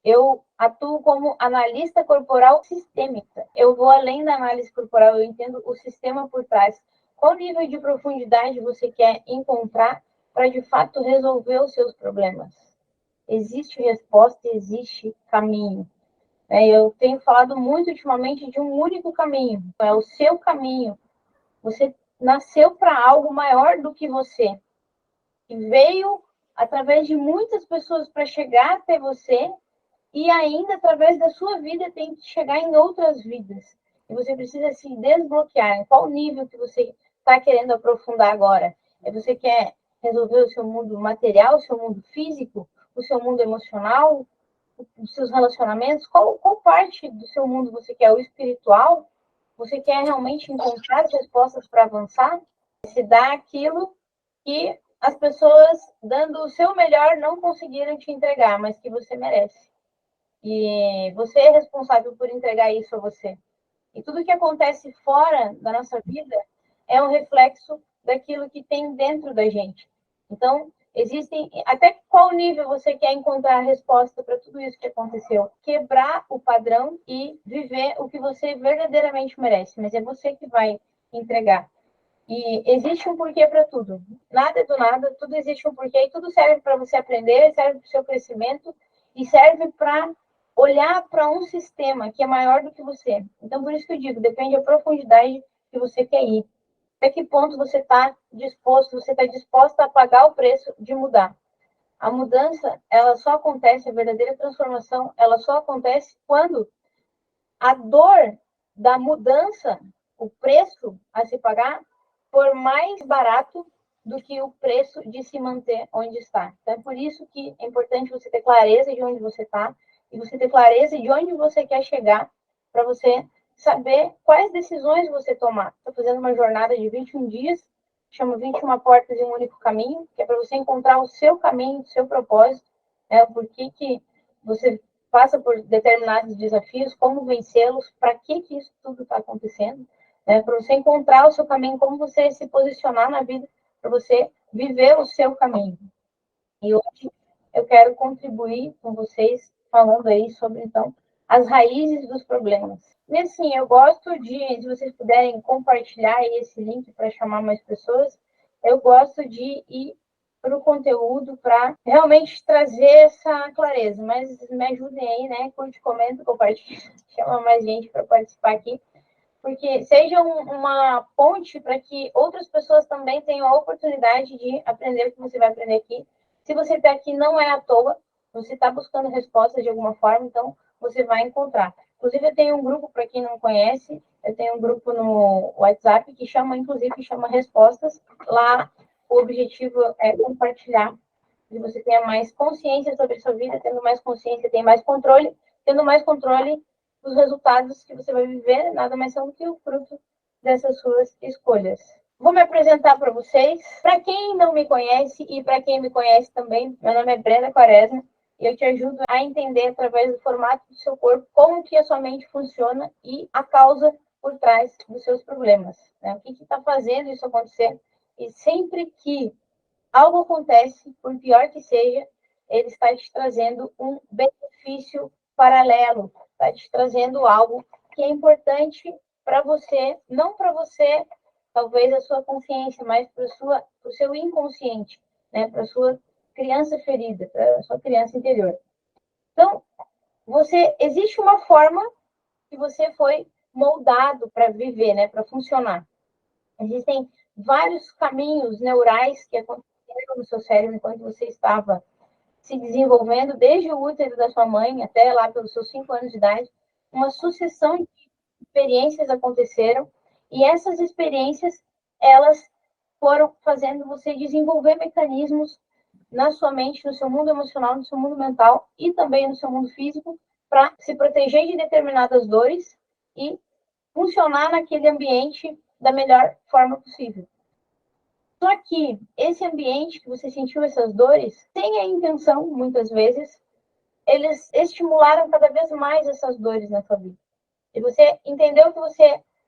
Eu atuo como analista corporal sistêmica. Eu vou além da análise corporal, eu entendo o sistema por trás. Qual nível de profundidade você quer encontrar para, de fato, resolver os seus problemas? Existe resposta, existe caminho. Eu tenho falado muito ultimamente de um único caminho, é o seu caminho. Você nasceu para algo maior do que você, e veio através de muitas pessoas para chegar até você, e ainda através da sua vida tem que chegar em outras vidas. E você precisa se desbloquear. Em qual nível que você está querendo aprofundar agora? Você quer resolver o seu mundo material, o seu mundo físico, o seu mundo emocional, os seus relacionamentos? Qual parte do seu mundo você quer? O espiritual? Você quer realmente encontrar as respostas para avançar? Se dá aquilo que as pessoas, dando o seu melhor, não conseguiram te entregar, mas que você merece. E você é responsável por entregar isso a você. E tudo que acontece fora da nossa vida é um reflexo daquilo que tem dentro da gente. Então, existem... Até qual nível você quer encontrar a resposta para tudo isso que aconteceu? Quebrar o padrão e viver o que você verdadeiramente merece. Mas é você que vai entregar. E existe um porquê para tudo. Nada é do nada, tudo existe um porquê. E tudo serve para você aprender, serve para o seu crescimento e serve para olhar para um sistema que é maior do que você. Então, por isso que eu digo, depende da profundidade que você quer ir. Até que ponto você está disposto, você está disposta a pagar o preço de mudar. A mudança, ela só acontece, a verdadeira transformação, ela só acontece quando a dor da mudança, o preço a se pagar, for mais barato do que o preço de se manter onde está. Então, é por isso que é importante você ter clareza de onde você está e você ter clareza de onde você quer chegar para você saber quais decisões você tomar. Estou fazendo uma jornada de 21 dias, chama 21 portas em um único caminho, que é para você encontrar o seu caminho, o seu propósito, por que você passa por determinados desafios, como vencê-los, para que isso tudo está acontecendo, para você encontrar o seu caminho, como você se posicionar na vida, para você viver o seu caminho. E hoje eu quero contribuir com vocês falando aí sobre, então, as raízes dos problemas. E assim, eu gosto de, se vocês puderem compartilhar esse link para chamar mais pessoas, eu gosto de ir para o conteúdo para realmente trazer essa clareza. Mas me ajudem aí, né? Curte, comenta, compartilha, chama mais gente para participar aqui. Porque seja uma ponte para que outras pessoas também tenham a oportunidade de aprender o que você vai aprender aqui. Se você está aqui, não é à toa, você está buscando respostas de alguma forma, então você vai encontrar. Inclusive, eu tenho um grupo, para quem não conhece, eu tenho um grupo no WhatsApp que chama Respostas. Lá, o objetivo é compartilhar, que você tenha mais consciência sobre a sua vida, tendo mais consciência, tem mais controle, tendo mais controle os resultados que você vai viver, nada mais são do que o fruto dessas suas escolhas. Vou me apresentar para vocês. Para quem não me conhece e para quem me conhece também, meu nome é Brenda Quaresma e eu te ajudo a entender através do formato do seu corpo como que a sua mente funciona e a causa por trás dos seus problemas. O que está fazendo isso acontecer? E sempre que algo acontece, por pior que seja, ele está te trazendo um benefício paralelo, está te trazendo algo que é importante para você, não para você, talvez a sua consciência, mas para o seu inconsciente, para a sua criança ferida, para a sua criança interior. Então, existe uma forma que você foi moldado para viver, para funcionar. Existem vários caminhos neurais que aconteceram no seu cérebro enquanto você estava se desenvolvendo, desde o útero da sua mãe até lá pelos seus 5 anos de idade. Uma sucessão de experiências aconteceram e essas experiências, elas foram fazendo você desenvolver mecanismos na sua mente, no seu mundo emocional, no seu mundo mental e também no seu mundo físico para se proteger de determinadas dores e funcionar naquele ambiente da melhor forma possível. Só que esse ambiente que você sentiu essas dores, sem a intenção, muitas vezes, eles estimularam cada vez mais essas dores na sua vida. E você entendeu que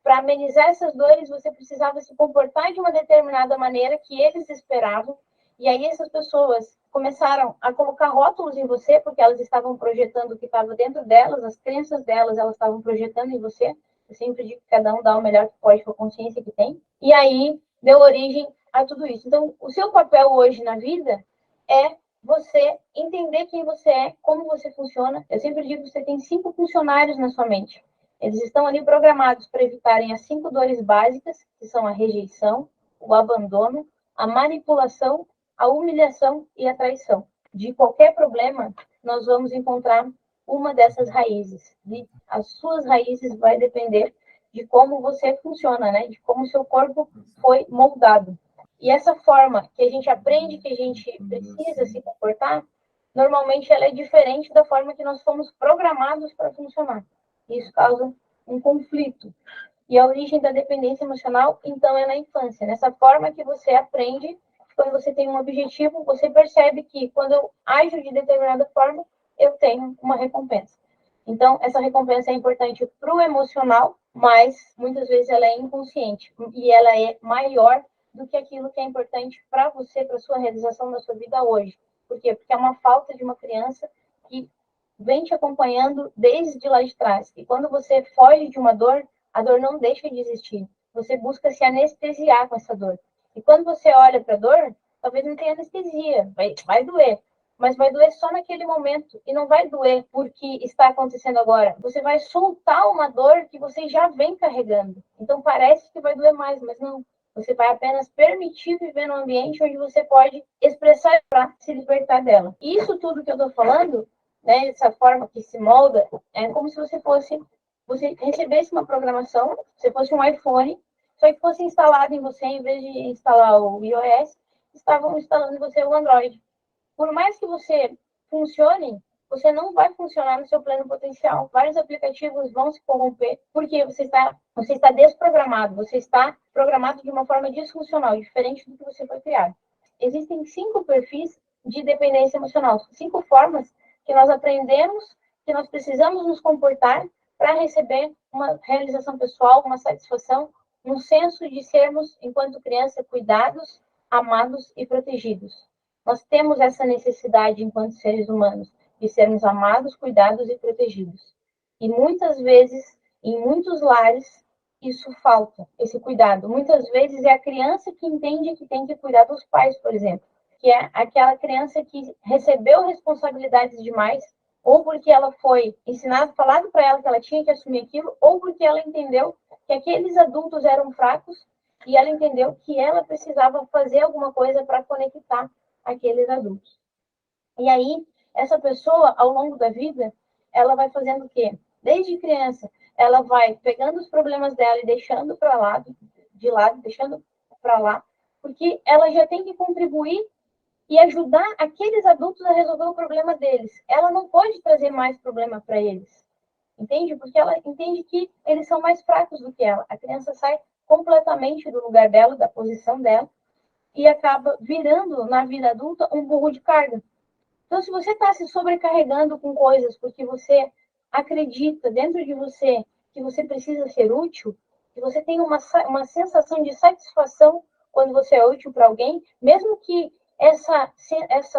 para amenizar essas dores, você precisava se comportar de uma determinada maneira que eles esperavam. E aí essas pessoas começaram a colocar rótulos em você, porque elas estavam projetando o que estava dentro delas, as crenças delas, elas estavam projetando em você. Eu sempre digo que cada um dá o melhor que pode com a consciência que tem. E aí deu origem a tudo isso. Então, o seu papel hoje na vida é você entender quem você é, como você funciona. Eu sempre digo que você tem 5 funcionários na sua mente. Eles estão ali programados para evitarem as 5 dores básicas, que são a rejeição, o abandono, a manipulação, a humilhação e a traição. De qualquer problema, nós vamos encontrar uma dessas raízes. E as suas raízes vai depender de como você funciona, né? De como o seu corpo foi moldado. E essa forma que a gente aprende que a gente precisa se comportar, normalmente ela é diferente da forma que nós fomos programados para funcionar. Isso causa um conflito. E a origem da dependência emocional, então, é na infância. Nessa forma que você aprende, quando você tem um objetivo, você percebe que quando eu ajo de determinada forma, eu tenho uma recompensa. Então, essa recompensa é importante para o emocional, mas muitas vezes ela é inconsciente. E ela é maior do que aquilo que é importante para você, para a sua realização da sua vida hoje. Por quê? Porque é uma falta de uma criança que vem te acompanhando desde lá de trás. E quando você foge de uma dor, a dor não deixa de existir. Você busca se anestesiar com essa dor. E quando você olha para a dor, talvez não tenha anestesia, vai doer. Mas vai doer só naquele momento. E não vai doer porque está acontecendo agora. Você vai soltar uma dor que você já vem carregando. Então parece que vai doer mais, mas não. Você vai apenas permitir viver num ambiente onde você pode expressar para se libertar dela. E isso tudo que eu estou falando, né, dessa forma que se molda, é como se você recebesse uma programação, se fosse um iPhone, só que fosse instalado em você, em vez de instalar o iOS, estavam instalando em você o Android. Por mais que você funcione, você não vai funcionar no seu pleno potencial. Vários aplicativos vão se corromper porque você está desprogramado, você está programado de uma forma disfuncional, diferente do que você foi criado. Existem 5 perfis de dependência emocional, 5 formas que nós aprendemos que nós precisamos nos comportar para receber uma realização pessoal, uma satisfação, um senso de sermos, enquanto criança, cuidados, amados e protegidos. Nós temos essa necessidade, enquanto seres humanos, de sermos amados, cuidados e protegidos. E muitas vezes, em muitos lares, isso falta, esse cuidado. Muitas vezes é a criança que entende que tem que cuidar dos pais, por exemplo, que é aquela criança que recebeu responsabilidades demais, ou porque ela foi ensinada, falado para ela que ela tinha que assumir aquilo, ou porque ela entendeu que aqueles adultos eram fracos e ela entendeu que ela precisava fazer alguma coisa para conectar aqueles adultos. E aí, essa pessoa, ao longo da vida, ela vai fazendo o quê? Desde criança, ela vai pegando os problemas dela e deixando para lá, de lado, deixando para lá, porque ela já tem que contribuir e ajudar aqueles adultos a resolver o problema deles. Ela não pode trazer mais problema para eles, entende? Porque ela entende que eles são mais fracos do que ela. A criança sai completamente do lugar dela, da posição dela, e acaba virando, na vida adulta, um burro de carga. Então, se você está se sobrecarregando com coisas porque você acredita dentro de você que você precisa ser útil, que você tem uma sensação de satisfação quando você é útil para alguém, mesmo que essa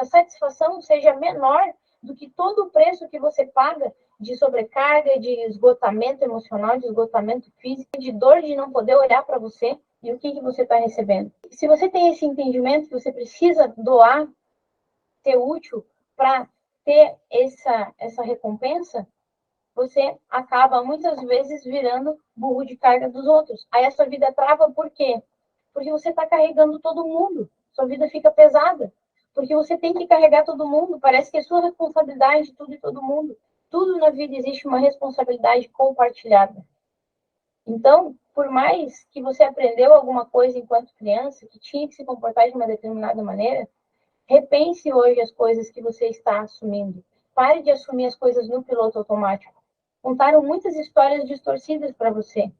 satisfação seja menor do que todo o preço que você paga de sobrecarga, de esgotamento emocional, de esgotamento físico, de dor de não poder olhar para você e o que você está recebendo. Se você tem esse entendimento que você precisa doar, ser útil para ter essa recompensa, você acaba muitas vezes virando burro de carga dos outros. Aí a sua vida trava por quê? Porque você está carregando todo mundo. Sua vida fica pesada. Porque você tem que carregar todo mundo. Parece que é sua responsabilidade, tudo e todo mundo. Tudo na vida existe uma responsabilidade compartilhada. Então, por mais que você aprendeu alguma coisa enquanto criança, que tinha que se comportar de uma determinada maneira, repense hoje as coisas que você está assumindo. Pare de assumir as coisas no piloto automático. Contaram muitas histórias distorcidas para você.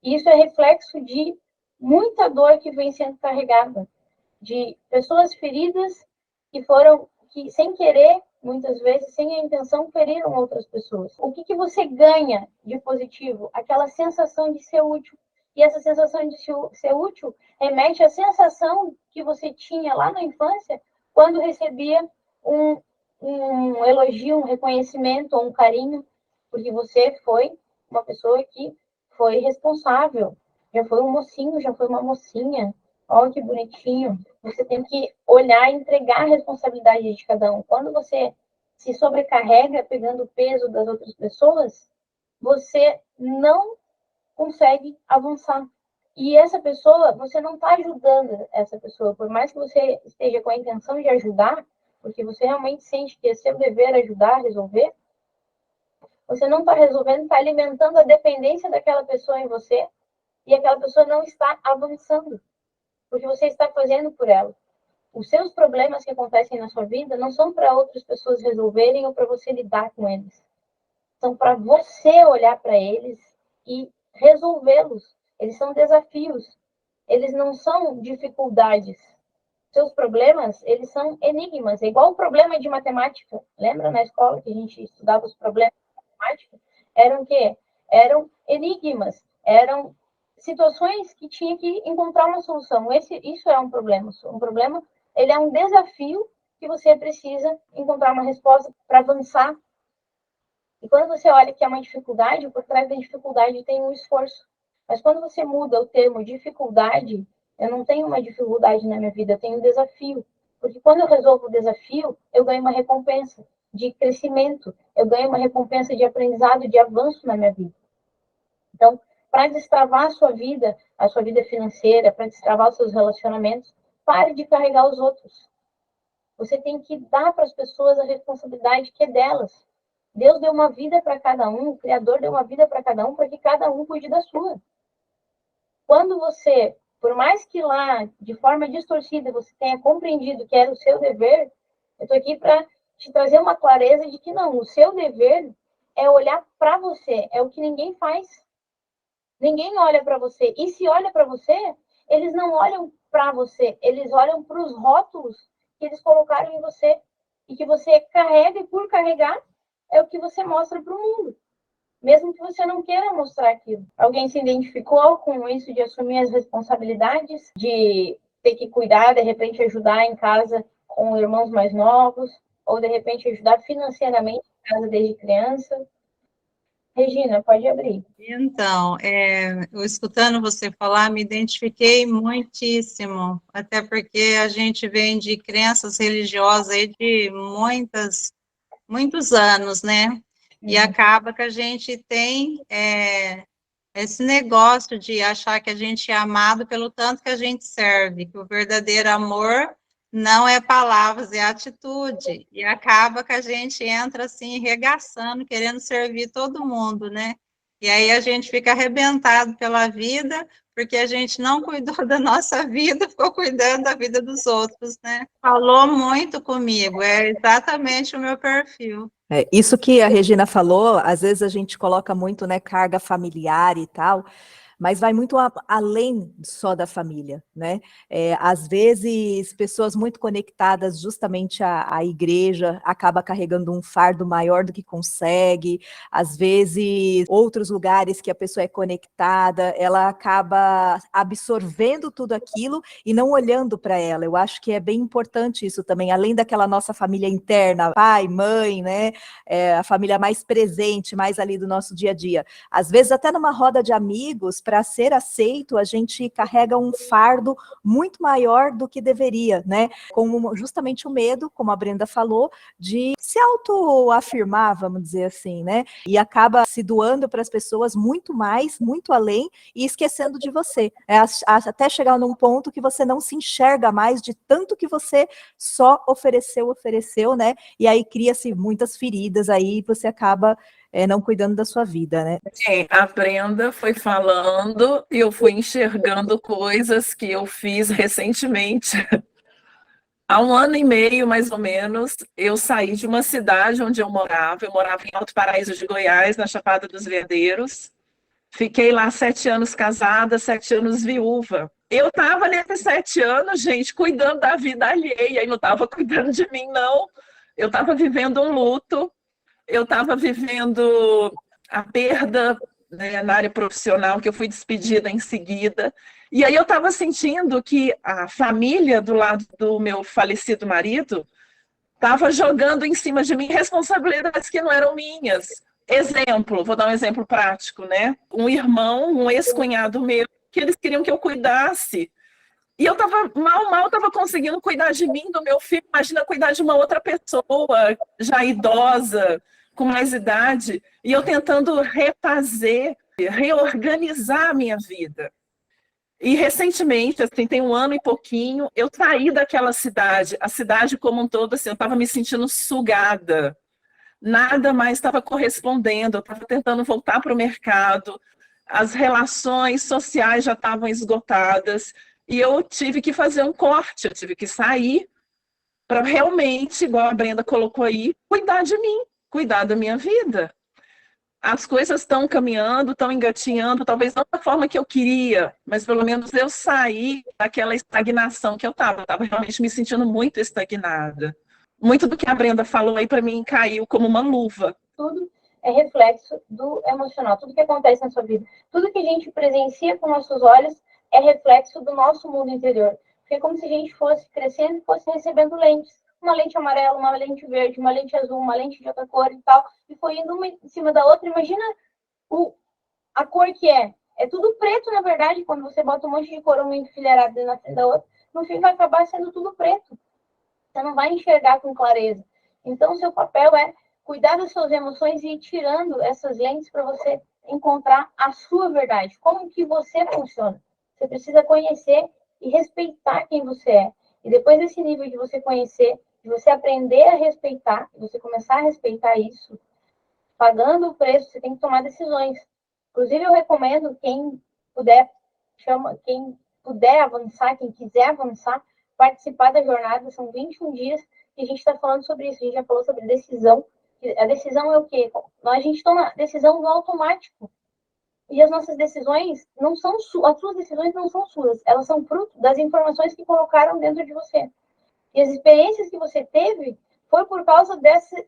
E isso é reflexo de muita dor que vem sendo carregada, de pessoas feridas que sem querer, muitas vezes, sem a intenção, feriram outras pessoas. O que você ganha de positivo? Aquela sensação de ser útil. E essa sensação de ser útil remete à sensação que você tinha lá na infância, quando recebia um elogio, um reconhecimento ou um carinho, porque você foi uma pessoa que foi responsável, já foi um mocinho, já foi uma mocinha, olha que bonitinho. Você tem que olhar e entregar a responsabilidade de cada um. Quando você se sobrecarrega pegando o peso das outras pessoas, você não consegue avançar. E essa pessoa, você não está ajudando essa pessoa, por mais que você esteja com a intenção de ajudar, porque você realmente sente que é seu dever ajudar a resolver, você não está resolvendo, está alimentando a dependência daquela pessoa em você, e aquela pessoa não está avançando, porque você está fazendo por ela. Os seus problemas que acontecem na sua vida não são para outras pessoas resolverem ou para você lidar com eles. São para você olhar para eles e resolvê-los. Eles são desafios. Eles não são dificuldades. Seus problemas, eles são enigmas. É igual o problema de matemática. Lembra na escola que a gente estudava os problemas de matemática? Eram o quê? Eram enigmas. Eram situações que tinha que encontrar uma solução. Isso é um problema. Um problema, ele é um desafio que você precisa encontrar uma resposta para avançar. E quando você olha que é uma dificuldade, por trás da dificuldade tem um esforço. Mas quando você muda o termo dificuldade, eu não tenho uma dificuldade na minha vida, eu tenho um desafio. Porque quando eu resolvo o desafio, eu ganho uma recompensa de crescimento, eu ganho uma recompensa de aprendizado, de avanço na minha vida. Então, para destravar a sua vida financeira, para destravar os seus relacionamentos, pare de carregar os outros. Você tem que dar para as pessoas a responsabilidade que é delas. Deus deu uma vida para cada um, o Criador deu uma vida para cada um, para que cada um cuide da sua. Quando você, por mais que lá, de forma distorcida, você tenha compreendido que era o seu dever, eu estou aqui para te trazer uma clareza de que não, o seu dever é olhar para você, é o que ninguém faz. Ninguém olha para você. E se olha para você, eles não olham para você, eles olham para os rótulos que eles colocaram em você e que você carrega, e por carregar é o que você mostra para o mundo, mesmo que você não queira mostrar aquilo. Alguém se identificou com isso de assumir as responsabilidades, de ter que cuidar, de repente ajudar em casa com irmãos mais novos, ou de repente ajudar financeiramente em casa desde criança? Regina, pode abrir. Então, eu escutando você falar, me identifiquei muitíssimo, até porque a gente vem de crenças religiosas aí de muitos anos, né? E acaba que a gente tem esse negócio de achar que a gente é amado pelo tanto que a gente serve, que o verdadeiro amor não é palavras, é atitude. E acaba que a gente entra assim, regaçando, querendo servir todo mundo, né? E aí a gente fica arrebentado pela vida, porque a gente não cuidou da nossa vida, ficou cuidando da vida dos outros, né? Falou muito comigo, é exatamente o meu perfil. Isso que a Regina falou, às vezes a gente coloca muito, né, carga familiar e tal, mas vai muito além só da família, né? Às vezes, pessoas muito conectadas justamente à igreja acaba carregando um fardo maior do que consegue. Às vezes, outros lugares que a pessoa é conectada, ela acaba absorvendo tudo aquilo e não olhando para ela. Eu acho que é bem importante isso também, além daquela nossa família interna, pai, mãe, né? A família mais presente, mais ali do nosso dia a dia. Às vezes, até numa roda de amigos, para ser aceito, a gente carrega um fardo muito maior do que deveria, né? Com justamente o medo, como a Brenda falou, de se autoafirmar, vamos dizer assim, né? E acaba se doando para as pessoas muito mais, muito além, e esquecendo de você. Até chegar num ponto que você não se enxerga mais de tanto que você só ofereceu, né? E aí cria-se muitas feridas, aí você acaba não cuidando da sua vida, né? A Brenda foi falando e eu fui enxergando coisas que eu fiz recentemente. Há 1 ano e meio, mais ou menos, eu saí de uma cidade onde eu morava em Alto Paraíso de Goiás, na Chapada dos Veadeiros. Fiquei lá 7 anos casada, 7 anos viúva. Eu estava nesses 7 anos, gente, cuidando da vida alheia, e não estava cuidando de mim, não. Eu estava vivendo um luto, eu estava vivendo a perda né, na área profissional, que eu fui despedida em seguida. E aí eu estava sentindo que a família do lado do meu falecido marido estava jogando em cima de mim responsabilidades que não eram minhas. Exemplo, vou dar um exemplo prático, né? Um irmão, um ex-cunhado meu, que eles queriam que eu cuidasse. E eu estava mal estava conseguindo cuidar de mim, do meu filho. Imagina cuidar de uma outra pessoa, já idosa, com mais idade. E eu tentando refazer, reorganizar a minha vida. E recentemente, assim, tem um ano e pouquinho, eu saí daquela cidade, a cidade como um todo, assim, eu estava me sentindo sugada. Nada mais estava correspondendo, eu estava tentando voltar para o mercado, as relações sociais já estavam esgotadas, e eu tive que fazer um corte, eu tive que sair para realmente, igual a Brenda colocou aí, cuidar de mim, cuidar da minha vida. As coisas estão caminhando, estão engatinhando, talvez não da forma que eu queria, mas pelo menos eu saí daquela estagnação que eu estava realmente me sentindo muito estagnada. Muito do que a Brenda falou aí para mim caiu como uma luva. Tudo é reflexo do emocional, tudo que acontece na sua vida, tudo que a gente presencia com nossos olhos é reflexo do nosso mundo interior. Porque é como se a gente fosse crescendo e fosse recebendo lentes. Uma lente amarela, uma lente verde, uma lente azul, uma lente de outra cor e tal, e foi indo uma em cima da outra. Imagina a cor que é. É tudo preto, na verdade, quando você bota um monte de cor uma enfileirada na frente da outra, no fim vai acabar sendo tudo preto. Você não vai enxergar com clareza. Então, seu papel é cuidar das suas emoções e ir tirando essas lentes para você encontrar a sua verdade. Como que você funciona. Você precisa conhecer e respeitar quem você é. E depois desse nível de você conhecer, de você aprender a respeitar, de você começar a respeitar isso, pagando o preço, você tem que tomar decisões. Inclusive, eu recomendo quem puder avançar, quem quiser avançar, participar da jornada. São 21 dias e a gente está falando sobre isso. A gente já falou sobre decisão. A decisão é o quê? A gente toma decisão no automático. E as nossas decisões não são suas, as suas decisões não são suas, elas são fruto das informações que colocaram dentro de você. E as experiências que você teve foi por causa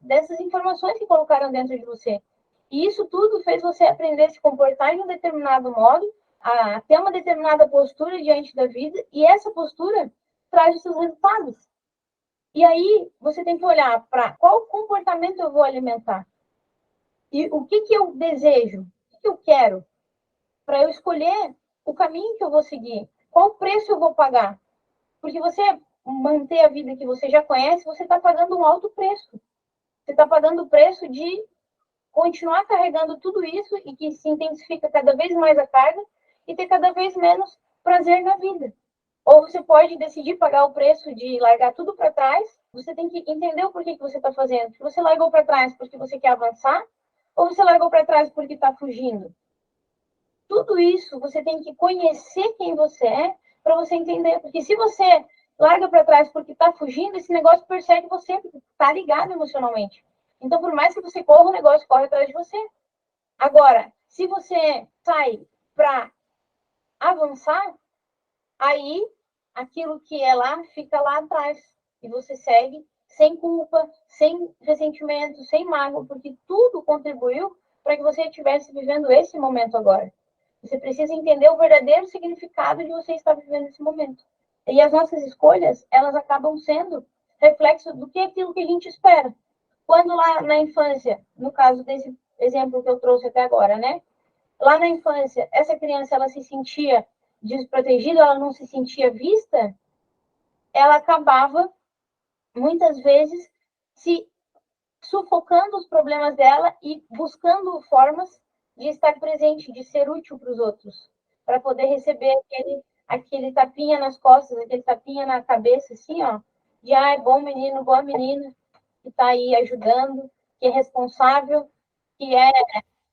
dessas informações que colocaram dentro de você. E isso tudo fez você aprender a se comportar de um determinado modo, a ter uma determinada postura diante da vida, e essa postura traz os seus resultados. E aí você tem que olhar para qual comportamento eu vou alimentar. E o que eu desejo, o que eu quero, para eu escolher o caminho que eu vou seguir, qual preço eu vou pagar. Porque você manter a vida que você já conhece, você está pagando um alto preço. Você está pagando o preço de continuar carregando tudo isso e que se intensifica cada vez mais a carga e ter cada vez menos prazer na vida. Ou você pode decidir pagar o preço de largar tudo para trás. Você tem que entender o porquê que você está fazendo. Se você largou para trás porque você quer avançar, ou você largou para trás porque está fugindo. Tudo isso você tem que conhecer quem você é para você entender. Porque se você larga para trás porque está fugindo, esse negócio persegue você, porque está ligado emocionalmente. Então, por mais que você corra, o negócio corre atrás de você. Agora, se você sai para avançar, aí aquilo que é lá fica lá atrás. E você segue sem culpa, sem ressentimento, sem mágoa, porque tudo contribuiu para que você estivesse vivendo esse momento agora. Você precisa entender o verdadeiro significado de você estar vivendo esse momento. E as nossas escolhas, elas acabam sendo reflexo do que é aquilo que a gente espera. Quando lá na infância, no caso desse exemplo que eu trouxe até agora, né? Lá na infância, essa criança, ela se sentia desprotegida, ela não se sentia vista, ela acabava, muitas vezes, se sufocando os problemas dela e buscando formas de estar presente, de ser útil para os outros, para poder receber aquele tapinha nas costas, aquele tapinha na cabeça, assim, ó, de, é bom menino, boa menina, que está aí ajudando, que é responsável, que é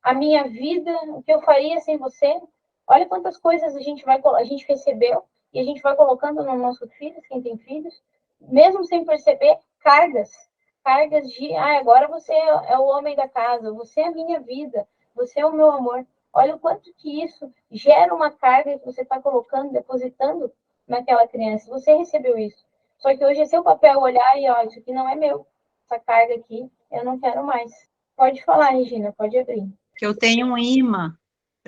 a minha vida, o que eu faria sem você. Olha quantas coisas a gente recebeu e a gente vai colocando nos nossos filhos, quem tem filhos, mesmo sem perceber, cargas de, agora você é o homem da casa, você é a minha vida, você é o meu amor. Olha o quanto que isso gera uma carga que você está colocando, depositando naquela criança. Você recebeu isso. Só que hoje é seu papel olhar e, ó, isso aqui não é meu. Essa carga aqui, eu não quero mais. Pode falar, Regina, pode abrir. Que eu tenho um imã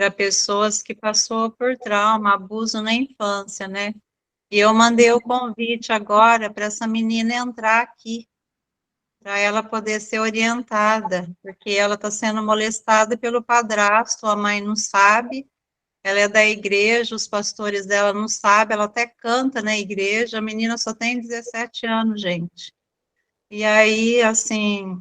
para pessoas que passou por trauma, abuso na infância, né? E eu mandei o convite agora para essa menina entrar aqui, para ela poder ser orientada, porque ela está sendo molestada pelo padrasto, a mãe não sabe, ela é da igreja, os pastores dela não sabem, ela até canta na igreja, a menina só tem 17 anos, gente. E aí, assim,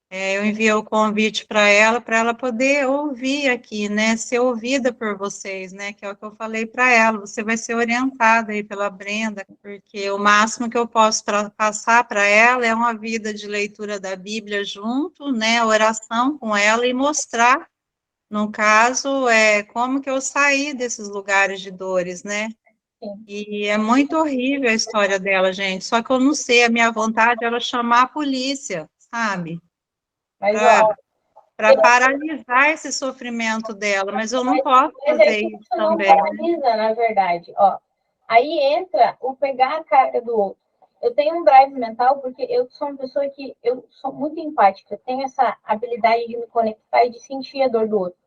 eu enviei o convite para ela poder ouvir aqui, né, ser ouvida por vocês, né, que é o que eu falei para ela, você vai ser orientada aí pela Brenda, porque o máximo que eu posso passar para ela é uma vida de leitura da Bíblia junto, né, oração com ela e mostrar, no caso, como que eu saí desses lugares de dores, né, Sim. e é muito horrível a história dela, gente, só que eu não sei, a minha vontade era chamar a polícia, sabe, Mas, ó, para paralisar esse sofrimento dela, mas eu não posso mas é fazer que isso isso não também, né? paralisa, na verdade. Ó, aí entra o pegar a carga do outro. Eu tenho um drive mental porque eu sou uma pessoa que eu sou muito empática, tenho essa habilidade de me conectar e de sentir a dor do outro.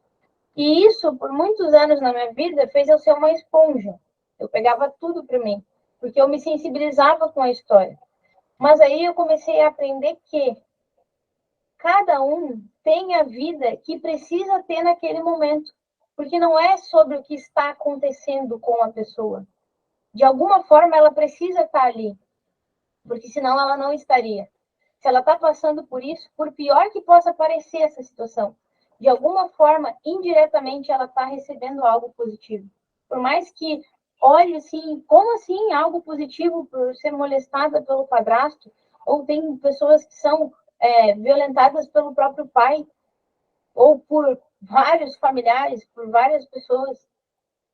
E isso, por muitos anos na minha vida, fez eu ser uma esponja. Eu pegava tudo para mim, porque eu me sensibilizava com a história. Mas aí eu comecei a aprender que cada um tem a vida que precisa ter naquele momento, porque não é sobre o que está acontecendo com a pessoa. De alguma forma, ela precisa estar ali, porque senão ela não estaria. Se ela está passando por isso, por pior que possa parecer essa situação, de alguma forma, indiretamente, ela está recebendo algo positivo. Por mais que olhe assim, como assim algo positivo por ser molestada pelo padrasto? Ou tem pessoas que são violentadas pelo próprio pai, ou por vários familiares, por várias pessoas,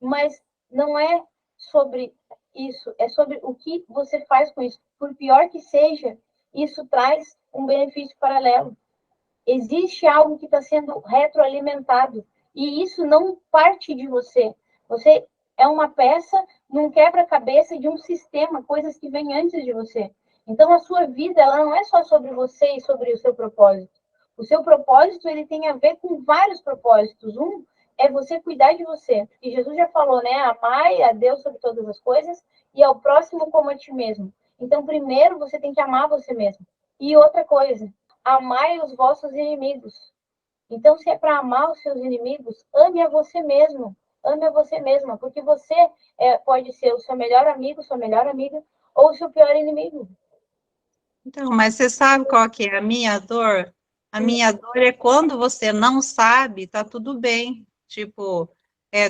mas não é sobre isso, é sobre o que você faz com isso. Por pior que seja, isso traz um benefício paralelo. Existe algo que está sendo retroalimentado e isso não parte de você. Você é uma peça num quebra-cabeça de um sistema, coisas que vêm antes de você. Então, a sua vida ela não é só sobre você e sobre o seu propósito. O seu propósito ele tem a ver com vários propósitos. Um é você cuidar de você. E Jesus já falou, né? Amai a Deus sobre todas as coisas e ao próximo como a ti mesmo. Então, primeiro você tem que amar você mesmo. E outra coisa, amai os vossos inimigos. Então, se é para amar os seus inimigos, ame a você mesmo. Ame a você mesma, porque você pode ser o seu melhor amigo, sua melhor amiga, ou o seu pior inimigo. Então, mas você sabe qual que é a minha dor? A minha dor é quando você não sabe, tá tudo bem. Tipo,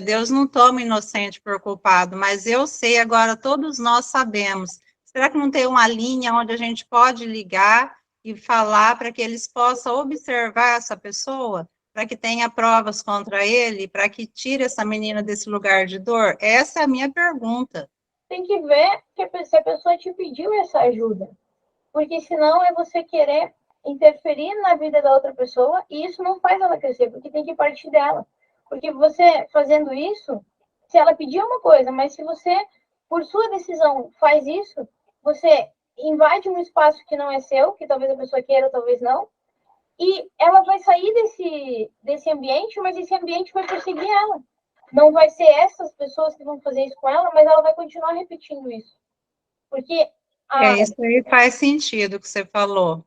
Deus não toma inocente por culpado, mas eu sei agora, todos nós sabemos. Será que não tem uma linha onde a gente pode ligar e falar para que eles possam observar essa pessoa, para que tenha provas contra ele, para que tire essa menina desse lugar de dor? Essa é a minha pergunta. Tem que ver se a pessoa te pediu essa ajuda. Porque senão é você querer interferir na vida da outra pessoa e isso não faz ela crescer, porque tem que partir dela. Porque você fazendo isso, se ela pedir uma coisa, mas se você, por sua decisão, faz isso, você invade um espaço que não é seu, que talvez a pessoa queira ou talvez não, e ela vai sair desse ambiente, mas esse ambiente vai perseguir ela. Não vai ser essas pessoas que vão fazer isso com ela, mas ela vai continuar repetindo isso. Porque Isso aí faz sentido o que você falou.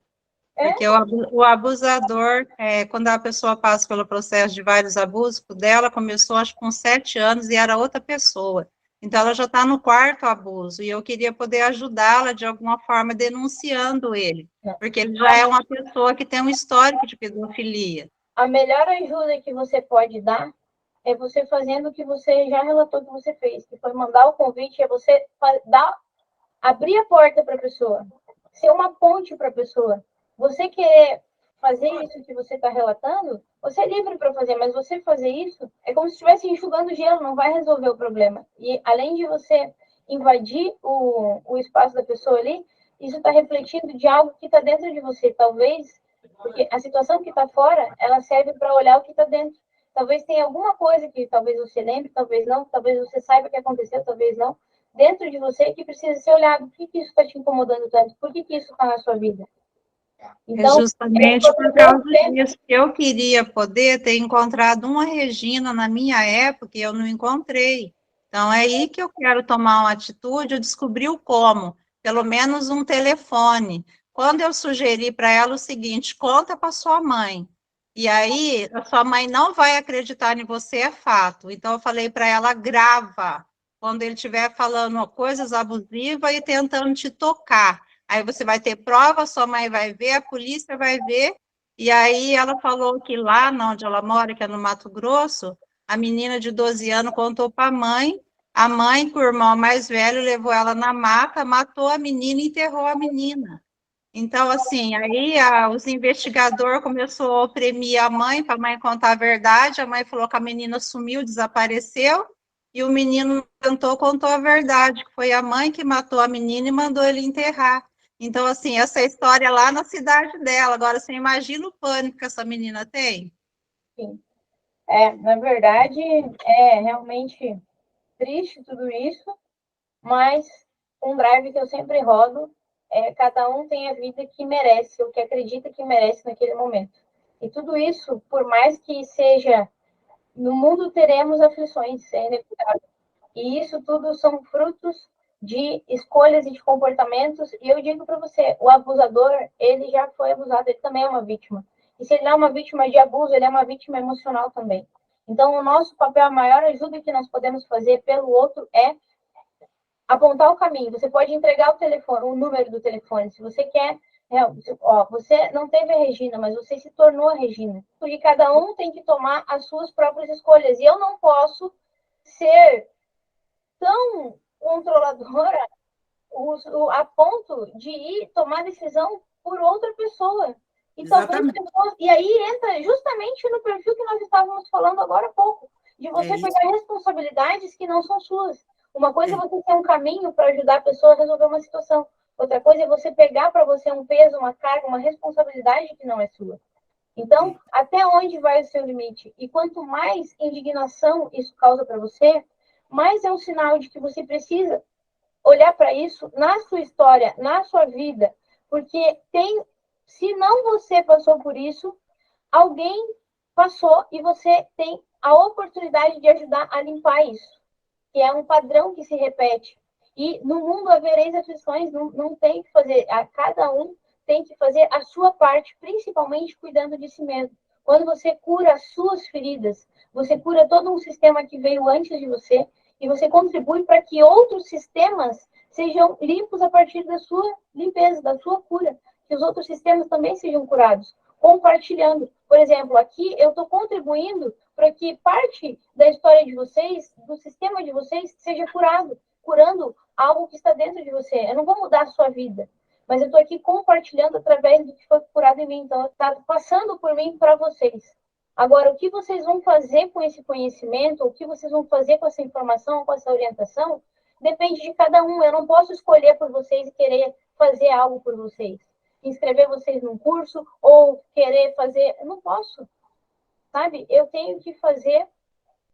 Porque o abusador, quando a pessoa passa pelo processo de vários abusos, o dela começou, acho que com 7 anos, e era outra pessoa. Então, ela já está no 4º abuso, e eu queria poder ajudá-la, de alguma forma, denunciando ele, porque ele já é uma pessoa que tem um histórico de pedofilia. A melhor ajuda que você pode dar é você fazendo o que você já relatou que você fez, que foi mandar o convite, é você abrir a porta para a pessoa, ser uma ponte para a pessoa. Você querer fazer isso que você está relatando, você é livre para fazer, mas você fazer isso é como se estivesse enxugando gelo, não vai resolver o problema. E além de você invadir o espaço da pessoa ali, isso está refletindo de algo que está dentro de você. Talvez, porque a situação que está fora, ela serve para olhar o que está dentro. Talvez tenha alguma coisa que talvez você lembre, talvez não, talvez você saiba o que aconteceu, talvez não, dentro de você que precisa ser olhado. Por que isso está te incomodando tanto? Por que isso está na sua vida? Então, justamente por causa disso que eu queria poder ter encontrado uma Regina na minha época e eu não encontrei. Então, é aí que eu quero tomar uma atitude, eu descobri o como, pelo menos um telefone. Quando eu sugeri para ela o seguinte, conta para sua mãe, e aí a sua mãe não vai acreditar em você, é fato. Então, eu falei para ela, grava, quando ele estiver falando coisas abusivas e tentando te tocar. Aí você vai ter prova, sua mãe vai ver, a polícia vai ver, e aí ela falou que lá onde ela mora, que é no Mato Grosso, a menina de 12 anos contou para a mãe, com o irmão mais velho, levou ela na mata, matou a menina e enterrou a menina. Então, assim, aí os investigadores começaram a oprimir a mãe, para a mãe contar a verdade, a mãe falou que a menina sumiu, desapareceu, e o menino contou a verdade, que foi a mãe que matou a menina e mandou ele enterrar. Então, assim, essa história é lá na cidade dela. Agora, você imagina o pânico que essa menina tem? Sim. Na verdade, é realmente triste tudo isso, mas um drive que eu sempre rodo é cada um tem a vida que merece, ou que acredita que merece naquele momento. E tudo isso, por mais que seja, no mundo teremos aflições, é inevitável. E isso tudo são frutos de escolhas e de comportamentos. E eu digo para você, o abusador, ele já foi abusado, ele também é uma vítima. E se ele não é uma vítima de abuso, ele é uma vítima emocional também. Então, o nosso papel, a maior ajuda que nós podemos fazer pelo outro é apontar o caminho. Você pode entregar o telefone, o número do telefone, se você quer. Você não teve a Regina, mas você se tornou a Regina. Porque cada um tem que tomar as suas próprias escolhas. E eu não posso ser tão controladora a ponto de ir tomar decisão por outra pessoa. E talvez pessoas, e aí entra justamente no perfil que nós estávamos falando agora há pouco, de você pegar responsabilidades que não são suas. Uma coisa é você ter um caminho para ajudar a pessoa a resolver uma situação. Outra coisa é você pegar para você um peso, uma carga, uma responsabilidade que não é sua. Então, até onde vai o seu limite? E quanto mais indignação isso causa para você, mais é um sinal de que você precisa olhar para isso na sua história, na sua vida, porque se não você passou por isso, alguém passou e você tem a oportunidade de ajudar a limpar isso, que é um padrão que se repete. E no mundo havereis aflições, não tem que fazer, cada um tem que fazer a sua parte, principalmente cuidando de si mesmo. Quando você cura as suas feridas, você cura todo um sistema que veio antes de você e você contribui para que outros sistemas sejam limpos a partir da sua limpeza, da sua cura, que os outros sistemas também sejam curados, compartilhando. Por exemplo, aqui eu estou contribuindo para que parte da história de vocês, do sistema de vocês, seja curando algo que está dentro de você. Eu não vou mudar a sua vida, mas eu estou aqui compartilhando através do que foi curado em mim. Então, está passando por mim para vocês. Agora, o que vocês vão fazer com esse conhecimento, o que vocês vão fazer com essa informação, com essa orientação, depende de cada um. Eu não posso escolher por vocês e querer fazer algo por vocês. Inscrever vocês num curso ou querer fazer... Eu não posso, sabe? Eu tenho que fazer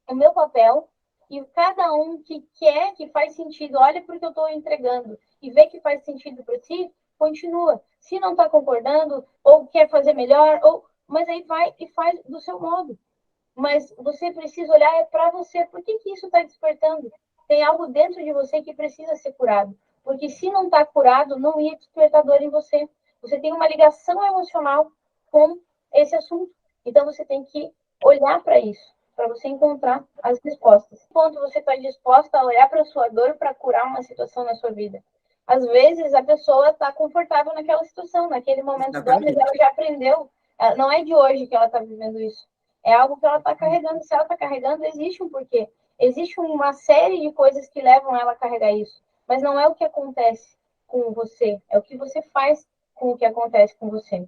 o meu papel e cada um que quer, que faz sentido, olha porque eu estou entregando e vê que faz sentido para si, continua. Se não está concordando ou quer fazer melhor, mas aí vai e faz do seu modo. Mas você precisa olhar para você. Por que isso está despertando? Tem algo dentro de você que precisa ser curado. Porque se não está curado, não ia despertar dor em você. Você tem uma ligação emocional com esse assunto. Então, você tem que olhar para isso, para você encontrar as respostas. Quando você está disposta a olhar para a sua dor para curar uma situação na sua vida. Às vezes, a pessoa está confortável naquela situação, naquele momento dor, mas ela já aprendeu. Não é de hoje que ela está vivendo isso. É algo que ela está carregando. Se ela está carregando, existe um porquê. Existe uma série de coisas que levam ela a carregar isso. Mas não é o que acontece com você. É o que você faz com o que acontece com você.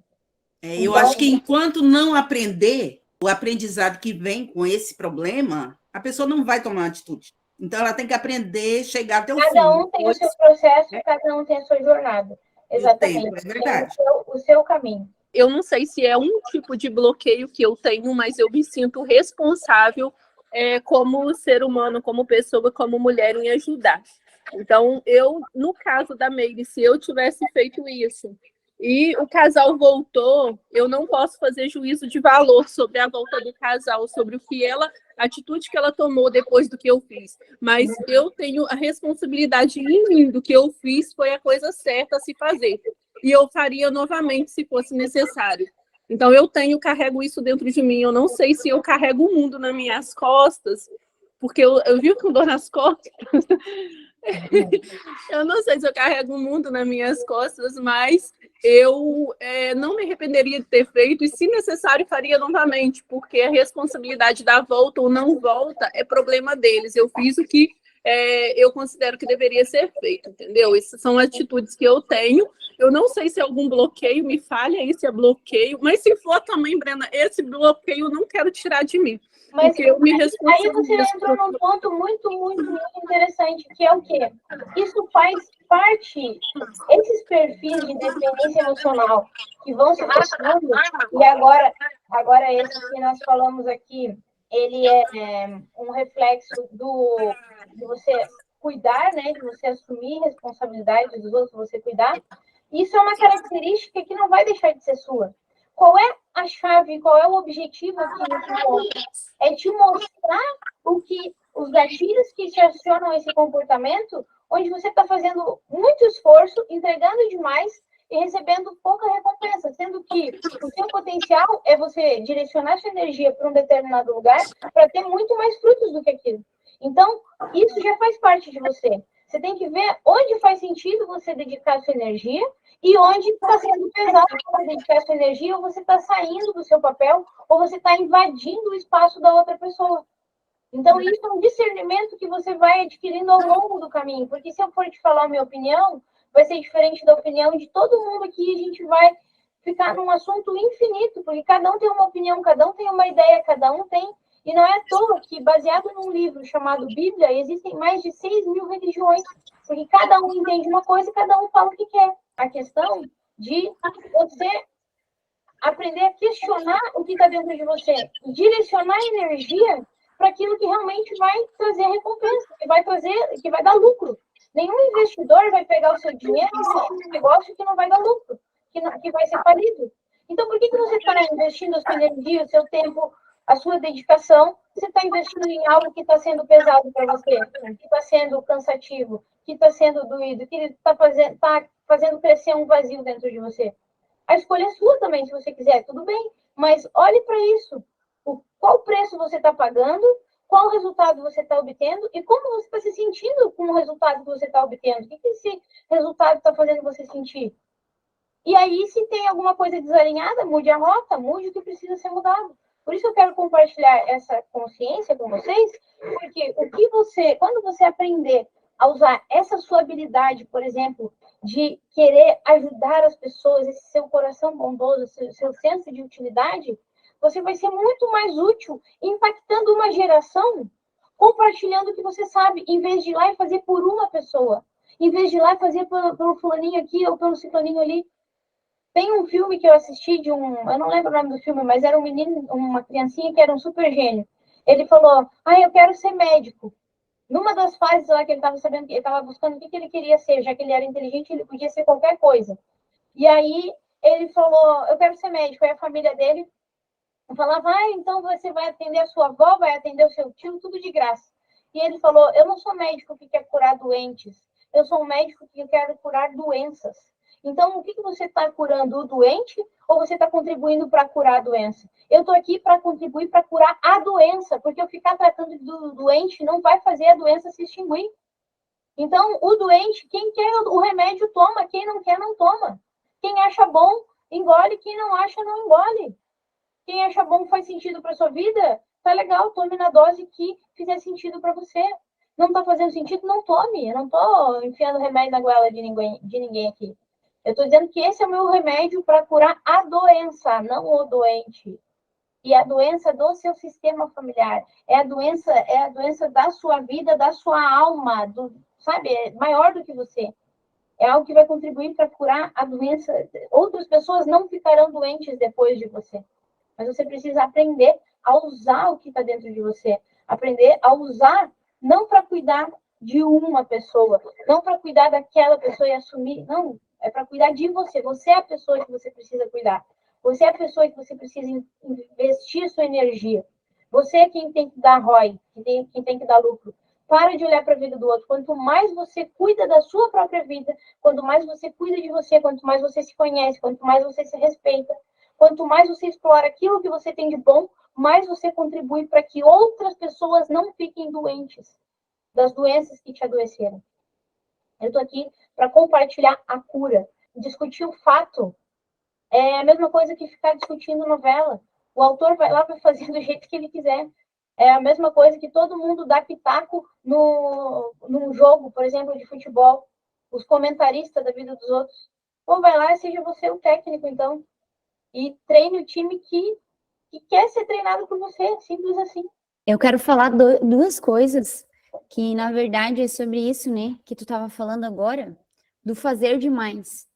Eu acho que enquanto não aprender o aprendizado que vem com esse problema, a pessoa não vai tomar atitude. Então, ela tem que aprender, chegar até o fim. Cada um tem o seu processo, cada um tem a sua jornada. Exatamente. É verdade. Tem o seu caminho. Eu não sei se é um tipo de bloqueio que eu tenho, mas eu me sinto responsável como ser humano, como pessoa, como mulher, em ajudar. Então, no caso da Meire, se eu tivesse feito isso, e o casal voltou, eu não posso fazer juízo de valor sobre a volta do casal, sobre o que ela, a atitude que ela tomou depois do que eu fiz. Mas eu tenho a responsabilidade em mim do que eu fiz, foi a coisa certa a se fazer. E eu faria novamente se fosse necessário. Então eu carrego isso dentro de mim. Eu não sei se eu carrego o mundo nas minhas costas, porque eu vivo com dor nas costas. Eu não sei se eu carrego o mundo nas minhas costas, mas eu não me arrependeria de ter feito e, se necessário, faria novamente, porque a responsabilidade da volta ou não volta é problema deles. Eu fiz o que eu considero que deveria ser feito, entendeu? Essas são atitudes que eu tenho. Eu não sei se é algum bloqueio, me falha aí se é bloqueio, mas se for também, Brena, esse bloqueio eu não quero tirar de mim. Mas Porque eu me aí você responsabilizo entrou num ponto muito, muito, muito interessante, que é o quê? Isso faz parte, esses perfis de dependência emocional que vão se testando, e agora esse que nós falamos aqui, ele é um reflexo de você cuidar, né, de você assumir responsabilidade dos outros, você cuidar. Isso é uma característica que não vai deixar de ser sua. Qual é a chave, qual é o objetivo aqui nesse ponto? É te mostrar os gatilhos que te acionam esse comportamento, onde você está fazendo muito esforço, entregando demais e recebendo pouca recompensa, sendo que o seu potencial é você direcionar sua energia para um determinado lugar para ter muito mais frutos do que aquilo. Então, isso já faz parte de você. Você tem que ver onde faz sentido você dedicar sua energia e onde está sendo pesado para dedicar sua energia, ou você está saindo do seu papel, ou você está invadindo o espaço da outra pessoa. Então, isso é um discernimento que você vai adquirindo ao longo do caminho, porque se eu for te falar a minha opinião, vai ser diferente da opinião de todo mundo aqui, a gente vai ficar num assunto infinito, porque cada um tem uma opinião, cada um tem uma ideia, cada um tem... E não é à toa que, baseado num livro chamado Bíblia, existem mais de 6.000 religiões, porque cada um entende uma coisa e cada um fala o que quer. A questão de você aprender a questionar o que está dentro de você, direcionar a energia para aquilo que realmente vai trazer recompensa, que vai dar lucro. Nenhum investidor vai pegar o seu dinheiro e investir num negócio que não vai dar lucro, que vai ser falido. Então, por que você está investindo a sua energia, o seu tempo, a sua dedicação? Você está investindo em algo que está sendo pesado para você, que está sendo cansativo, que está sendo doído, que está fazendo crescer um vazio dentro de você. A escolha é sua também, se você quiser, tudo bem. Mas olhe para isso. Qual preço você está pagando, qual resultado você está obtendo e como você está se sentindo com o resultado que você está obtendo. O que esse resultado está fazendo você sentir? E aí, se tem alguma coisa desalinhada, mude a rota, mude o que precisa ser mudado. Por isso eu quero compartilhar essa consciência com vocês, porque quando você aprender a usar essa sua habilidade, por exemplo, de querer ajudar as pessoas, esse seu coração bondoso, seu senso de utilidade, você vai ser muito mais útil impactando uma geração, compartilhando o que você sabe, em vez de ir lá e fazer por uma pessoa, em vez de ir lá e fazer pelo fulaninho aqui ou pelo ciclaninho ali. Tem um filme que eu assisti eu não lembro o nome do filme, mas era um menino, uma criancinha que era um super gênio. Ele falou, eu quero ser médico. Numa das fases lá que ele estava sabendo, ele estava buscando o que ele queria ser, já que ele era inteligente, ele podia ser qualquer coisa. E aí ele falou, eu quero ser médico. Aí a família dele falava, então você vai atender a sua avó, vai atender o seu tio, tudo de graça. E ele falou, eu não sou médico que quer curar doentes, eu sou um médico que quer curar doenças. Então, o que você está curando, o doente, ou você está contribuindo para curar a doença? Eu estou aqui para contribuir para curar a doença, porque eu ficar tratando do doente não vai fazer a doença se extinguir. Então, o doente, quem quer o remédio, toma. Quem não quer, não toma. Quem acha bom, engole. Quem não acha, não engole. Quem acha bom, faz sentido para sua vida, tá legal, tome na dose que fizer sentido para você. Não está fazendo sentido, não tome. Eu não estou enfiando remédio na goela de ninguém aqui. Eu estou dizendo que esse é o meu remédio para curar a doença, não o doente. E a doença do seu sistema familiar. É a doença da sua vida, da sua alma, sabe? É maior do que você. É algo que vai contribuir para curar a doença. Outras pessoas não ficarão doentes depois de você. Mas você precisa aprender a usar o que está dentro de você. Aprender a usar, não para cuidar de uma pessoa, não para cuidar daquela pessoa e assumir. Não, É para cuidar de você. Você é a pessoa que você precisa cuidar. Você é a pessoa que você precisa investir sua energia. Você é quem tem que dar ROI, quem tem que dar lucro. Para de olhar para a vida do outro. Quanto mais você cuida da sua própria vida, quanto mais você cuida de você, quanto mais você se conhece, quanto mais você se respeita, quanto mais você explora aquilo que você tem de bom, mais você contribui para que outras pessoas não fiquem doentes das doenças que te adoeceram. Eu estou aqui para compartilhar a cura. Discutir o fato é a mesma coisa que ficar discutindo novela. O autor vai lá e vai fazer do jeito que ele quiser. É a mesma coisa que todo mundo dá pitaco num jogo, por exemplo, de futebol. Os comentaristas da vida dos outros. Ou vai lá e seja você o técnico, então. E treine o time que quer ser treinado por você. Simples assim. Eu quero falar duas coisas que, na verdade, é sobre isso, né? Que tu estava falando agora, do fazer demais.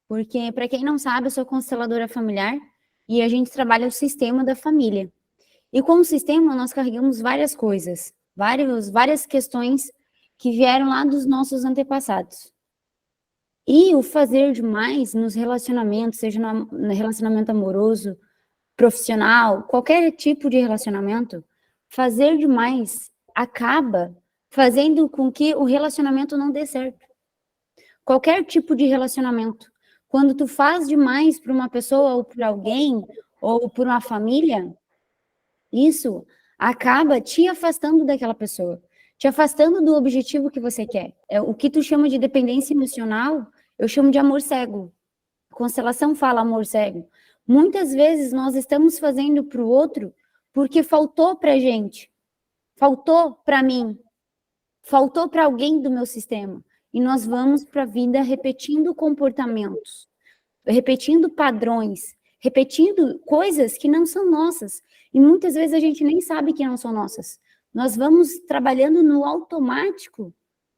Porque, para quem não sabe, eu sou consteladora familiar e a gente trabalha o sistema da família. E com o sistema, nós carregamos várias coisas, várias questões que vieram lá dos nossos antepassados. E o fazer demais nos relacionamentos, seja no relacionamento amoroso, profissional, qualquer tipo de relacionamento, fazer demais acaba fazendo com que o relacionamento não dê certo. Qualquer tipo de relacionamento. Quando tu faz demais para uma pessoa ou por alguém ou por uma família, isso acaba te afastando daquela pessoa, te afastando do objetivo que você quer. O que tu chama de dependência emocional, eu chamo de amor cego. A constelação fala amor cego. Muitas vezes nós estamos fazendo para o outro porque faltou para a gente, faltou para mim, faltou para alguém do meu sistema. E nós vamos para a vida repetindo comportamentos, repetindo padrões, repetindo coisas que não são nossas. E muitas vezes a gente nem sabe que não são nossas. Nós vamos trabalhando no automático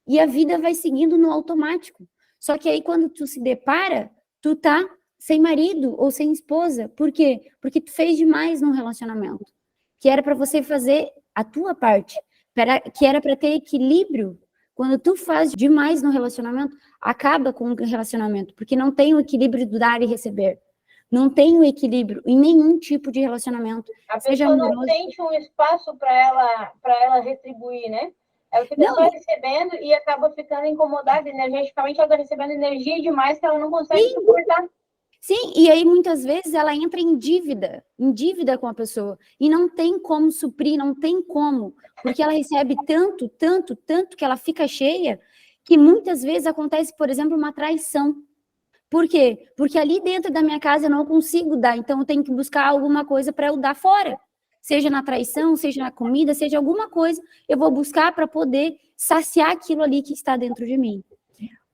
e a vida vai seguindo no automático. Só que aí quando tu se depara, tu tá sem marido ou sem esposa. Por quê? Porque tu fez demais no relacionamento. Que era para você fazer a tua parte, que era para ter equilíbrio. Quando tu faz demais no relacionamento, acaba com o relacionamento, porque não tem o equilíbrio do dar e receber. Não tem o equilíbrio em nenhum tipo de relacionamento. A pessoa não sente um espaço para ela retribuir, né? Ela fica só recebendo e acaba ficando incomodada energeticamente, ela está recebendo energia demais que ela não consegue suportar. Sim, e aí muitas vezes ela entra em dívida com a pessoa, e não tem como suprir, não tem como, porque ela recebe tanto que ela fica cheia, que muitas vezes acontece, por exemplo, uma traição. Por quê? Porque ali dentro da minha casa eu não consigo dar, então eu tenho que buscar alguma coisa para eu dar fora. Seja na traição, seja na comida, seja alguma coisa, eu vou buscar para poder saciar aquilo ali que está dentro de mim.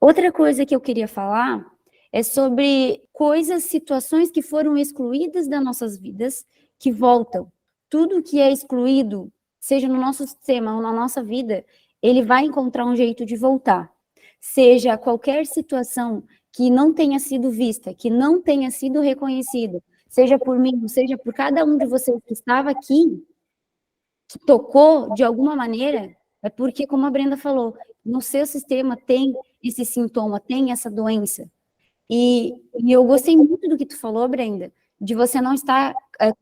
Outra coisa que eu queria falar é sobre coisas, situações que foram excluídas das nossas vidas, que voltam. Tudo que é excluído, seja no nosso sistema ou na nossa vida, ele vai encontrar um jeito de voltar. Seja qualquer situação que não tenha sido vista, que não tenha sido reconhecida, seja por mim, seja por cada um de vocês que estava aqui, que tocou de alguma maneira, é porque, como a Brenda falou, no seu sistema tem esse sintoma, tem essa doença. E eu gostei muito do que tu falou, Brenda, de você não estar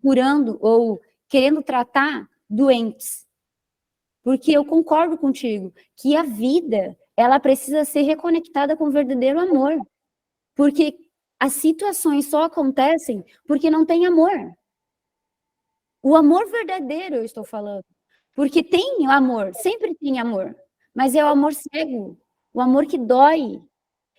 curando ou querendo tratar doentes. Porque eu concordo contigo que a vida, ela precisa ser reconectada com o verdadeiro amor. Porque as situações só acontecem porque não tem amor. O amor verdadeiro, eu estou falando. Porque tem amor, sempre tem amor. Mas é o amor cego, o amor que dói.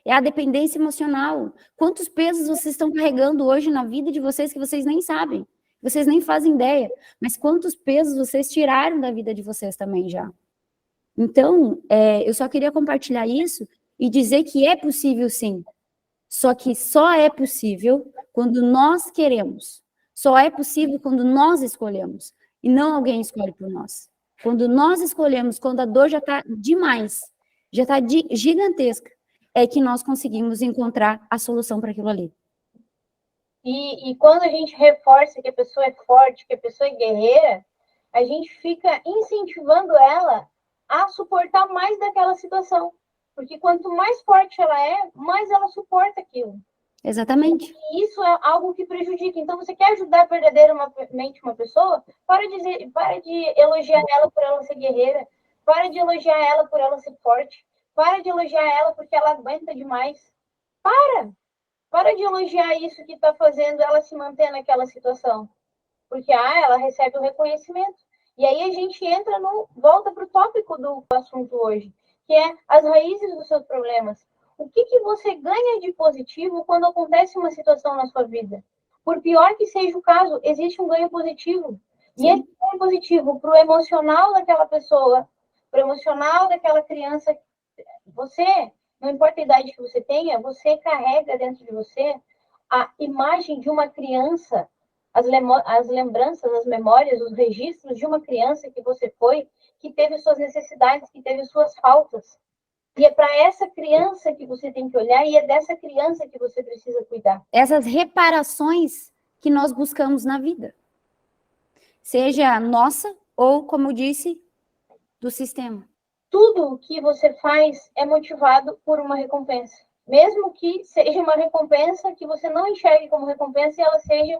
É a dependência emocional. Quantos pesos vocês estão carregando hoje na vida de vocês que vocês nem sabem? Vocês nem fazem ideia. Mas quantos pesos vocês tiraram da vida de vocês também já? Então, eu só queria compartilhar isso e dizer que é possível sim. Só que só é possível quando nós queremos. Só é possível quando nós escolhemos. E não alguém escolhe por nós. Quando nós escolhemos, quando a dor já está demais, já está gigantesca, é que nós conseguimos encontrar a solução para aquilo ali. E quando a gente reforça que a pessoa é forte, que a pessoa é guerreira, a gente fica incentivando ela a suportar mais daquela situação. Porque quanto mais forte ela é, mais ela suporta aquilo. Exatamente. E isso é algo que prejudica. Então, você quer ajudar verdadeiramente uma pessoa, para de elogiar ela por ela ser guerreira, para de elogiar ela por ela ser forte, para de elogiar ela porque ela aguenta demais. Para de elogiar isso que está fazendo ela se manter naquela situação. Porque ela recebe o reconhecimento. E aí a gente volta para o tópico do assunto hoje, que é as raízes dos seus problemas. O que você ganha de positivo quando acontece uma situação na sua vida? Por pior que seja o caso, existe um ganho positivo. E esse ganho positivo para o emocional daquela pessoa, para o emocional daquela criança, você, não importa a idade que você tenha, você carrega dentro de você a imagem de uma criança, as lembranças, as memórias, os registros de uma criança que você foi, que teve suas necessidades, que teve suas faltas. E é para essa criança que você tem que olhar e é dessa criança que você precisa cuidar. Essas reparações que nós buscamos na vida. Seja nossa ou, como eu disse, do sistema. Tudo o que você faz é motivado por uma recompensa. Mesmo que seja uma recompensa que você não enxergue como recompensa e ela seja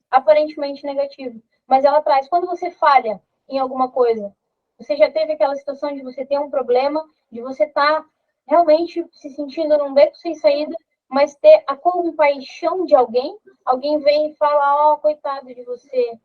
aparentemente negativa. Mas ela traz, quando você falha em alguma coisa, você já teve aquela situação de você ter um problema, de você estar realmente se sentindo num beco sem saída, mas ter a compaixão de alguém vem e fala, coitado de você.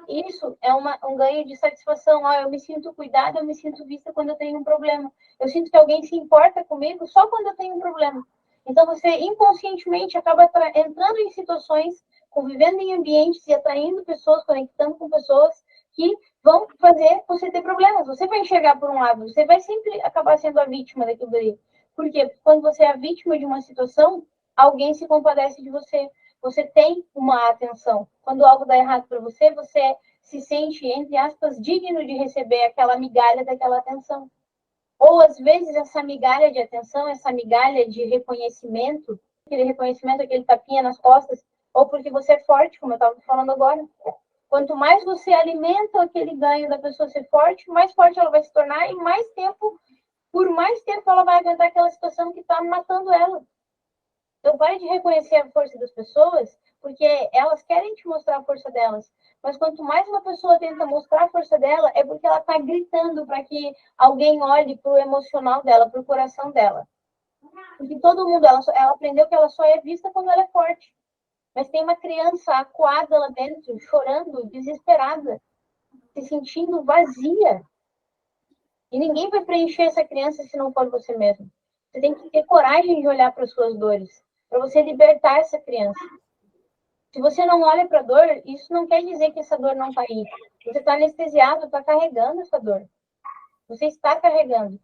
Isso é um ganho de satisfação. Eu me sinto cuidada, eu me sinto vista quando eu tenho um problema. Eu sinto que alguém se importa comigo só quando eu tenho um problema. Então, você inconscientemente acaba entrando em situações, convivendo em ambientes e atraindo pessoas, conectando com pessoas que vão fazer você ter problemas. Você vai enxergar por um lado, você vai sempre acabar sendo a vítima daquilo ali. Por quê? Porque quando você é a vítima de uma situação, alguém se compadece de você. Você tem uma atenção. Quando algo dá errado para você, você se sente, entre aspas, digno de receber aquela migalha daquela atenção. Ou, às vezes, essa migalha de atenção, essa migalha de reconhecimento, aquele reconhecimento, aquele tapinha nas costas, ou porque você é forte, como eu estava falando agora. Quanto mais você alimenta aquele ganho da pessoa ser forte, mais forte ela vai se tornar e por mais tempo ela vai aguentar aquela situação que está matando ela. Então, pare de reconhecer a força das pessoas, porque elas querem te mostrar a força delas. Mas quanto mais uma pessoa tenta mostrar a força dela, é porque ela está gritando para que alguém olhe para o emocional dela, para o coração dela. Porque todo mundo, ela aprendeu que ela só é vista quando ela é forte. Mas tem uma criança acuada lá dentro, chorando, desesperada, se sentindo vazia. E ninguém vai preencher essa criança se não for você mesmo. Você tem que ter coragem de olhar para as suas dores, para você libertar essa criança. Se você não olha para a dor, isso não quer dizer que essa dor não está aí. Você está anestesiado, está carregando essa dor. Você está carregando.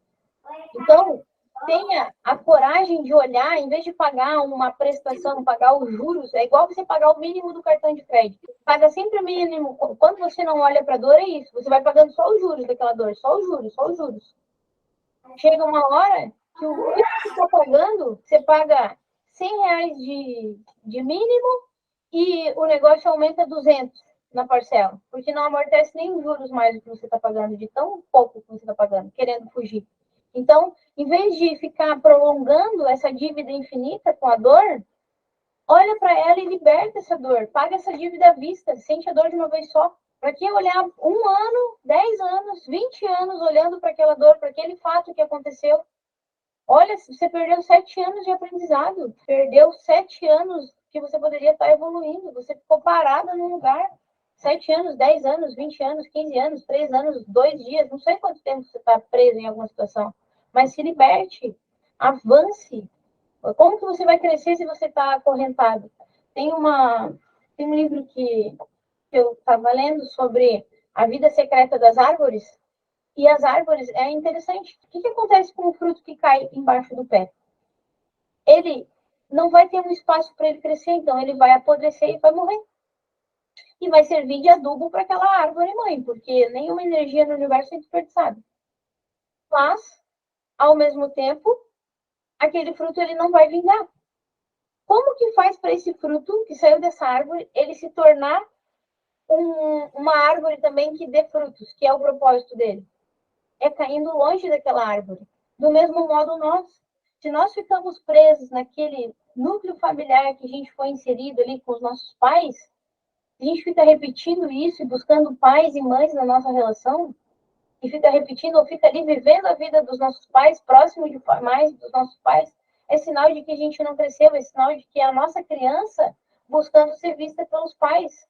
Então, tenha a coragem de olhar, em vez de pagar uma prestação, pagar os juros, é igual você pagar o mínimo do cartão de crédito. Paga sempre o mínimo. Quando você não olha para a dor, é isso. Você vai pagando só os juros daquela dor, só os juros, só os juros. Chega uma hora que o que você está pagando, você paga R$100 de mínimo e o negócio aumenta 200 na parcela, porque não amortece nem os juros mais do que você está pagando, de tão pouco que você está pagando, querendo fugir. Então, em vez de ficar prolongando essa dívida infinita com a dor, olha para ela e liberta essa dor, paga essa dívida à vista, sente a dor de uma vez só. Para que olhar 1 ano, 10 anos, 20 anos olhando para aquela dor, para aquele fato que aconteceu? Olha, você perdeu 7 anos de aprendizado, perdeu 7 anos que você poderia estar evoluindo, você ficou parada num lugar. 7 anos, 10 anos, 20 anos, 15 anos, 3 anos, 2 dias, não sei quanto tempo você está preso em alguma situação, mas se liberte, avance. Como que você vai crescer se você está acorrentado? Tem um livro que eu estava lendo sobre a vida secreta das árvores, e as árvores, é interessante. O que acontece com o fruto que cai embaixo do pé? Ele não vai ter um espaço para ele crescer, então ele vai apodrecer e vai morrer. E vai servir de adubo para aquela árvore mãe, porque nenhuma energia no universo é desperdiçada. Mas, ao mesmo tempo, aquele fruto ele não vai vingar. Como que faz para esse fruto que saiu dessa árvore, ele se tornar uma árvore também que dê frutos, que é o propósito dele? É caindo longe daquela árvore. Do mesmo modo nós. Se nós ficamos presos naquele núcleo familiar que a gente foi inserido ali com os nossos pais, a gente fica repetindo isso e buscando pais e mães na nossa relação, e fica repetindo ou fica ali vivendo a vida dos nossos pais, próximo de mais dos nossos pais, é sinal de que a gente não cresceu, é sinal de que é a nossa criança buscando ser vista pelos pais.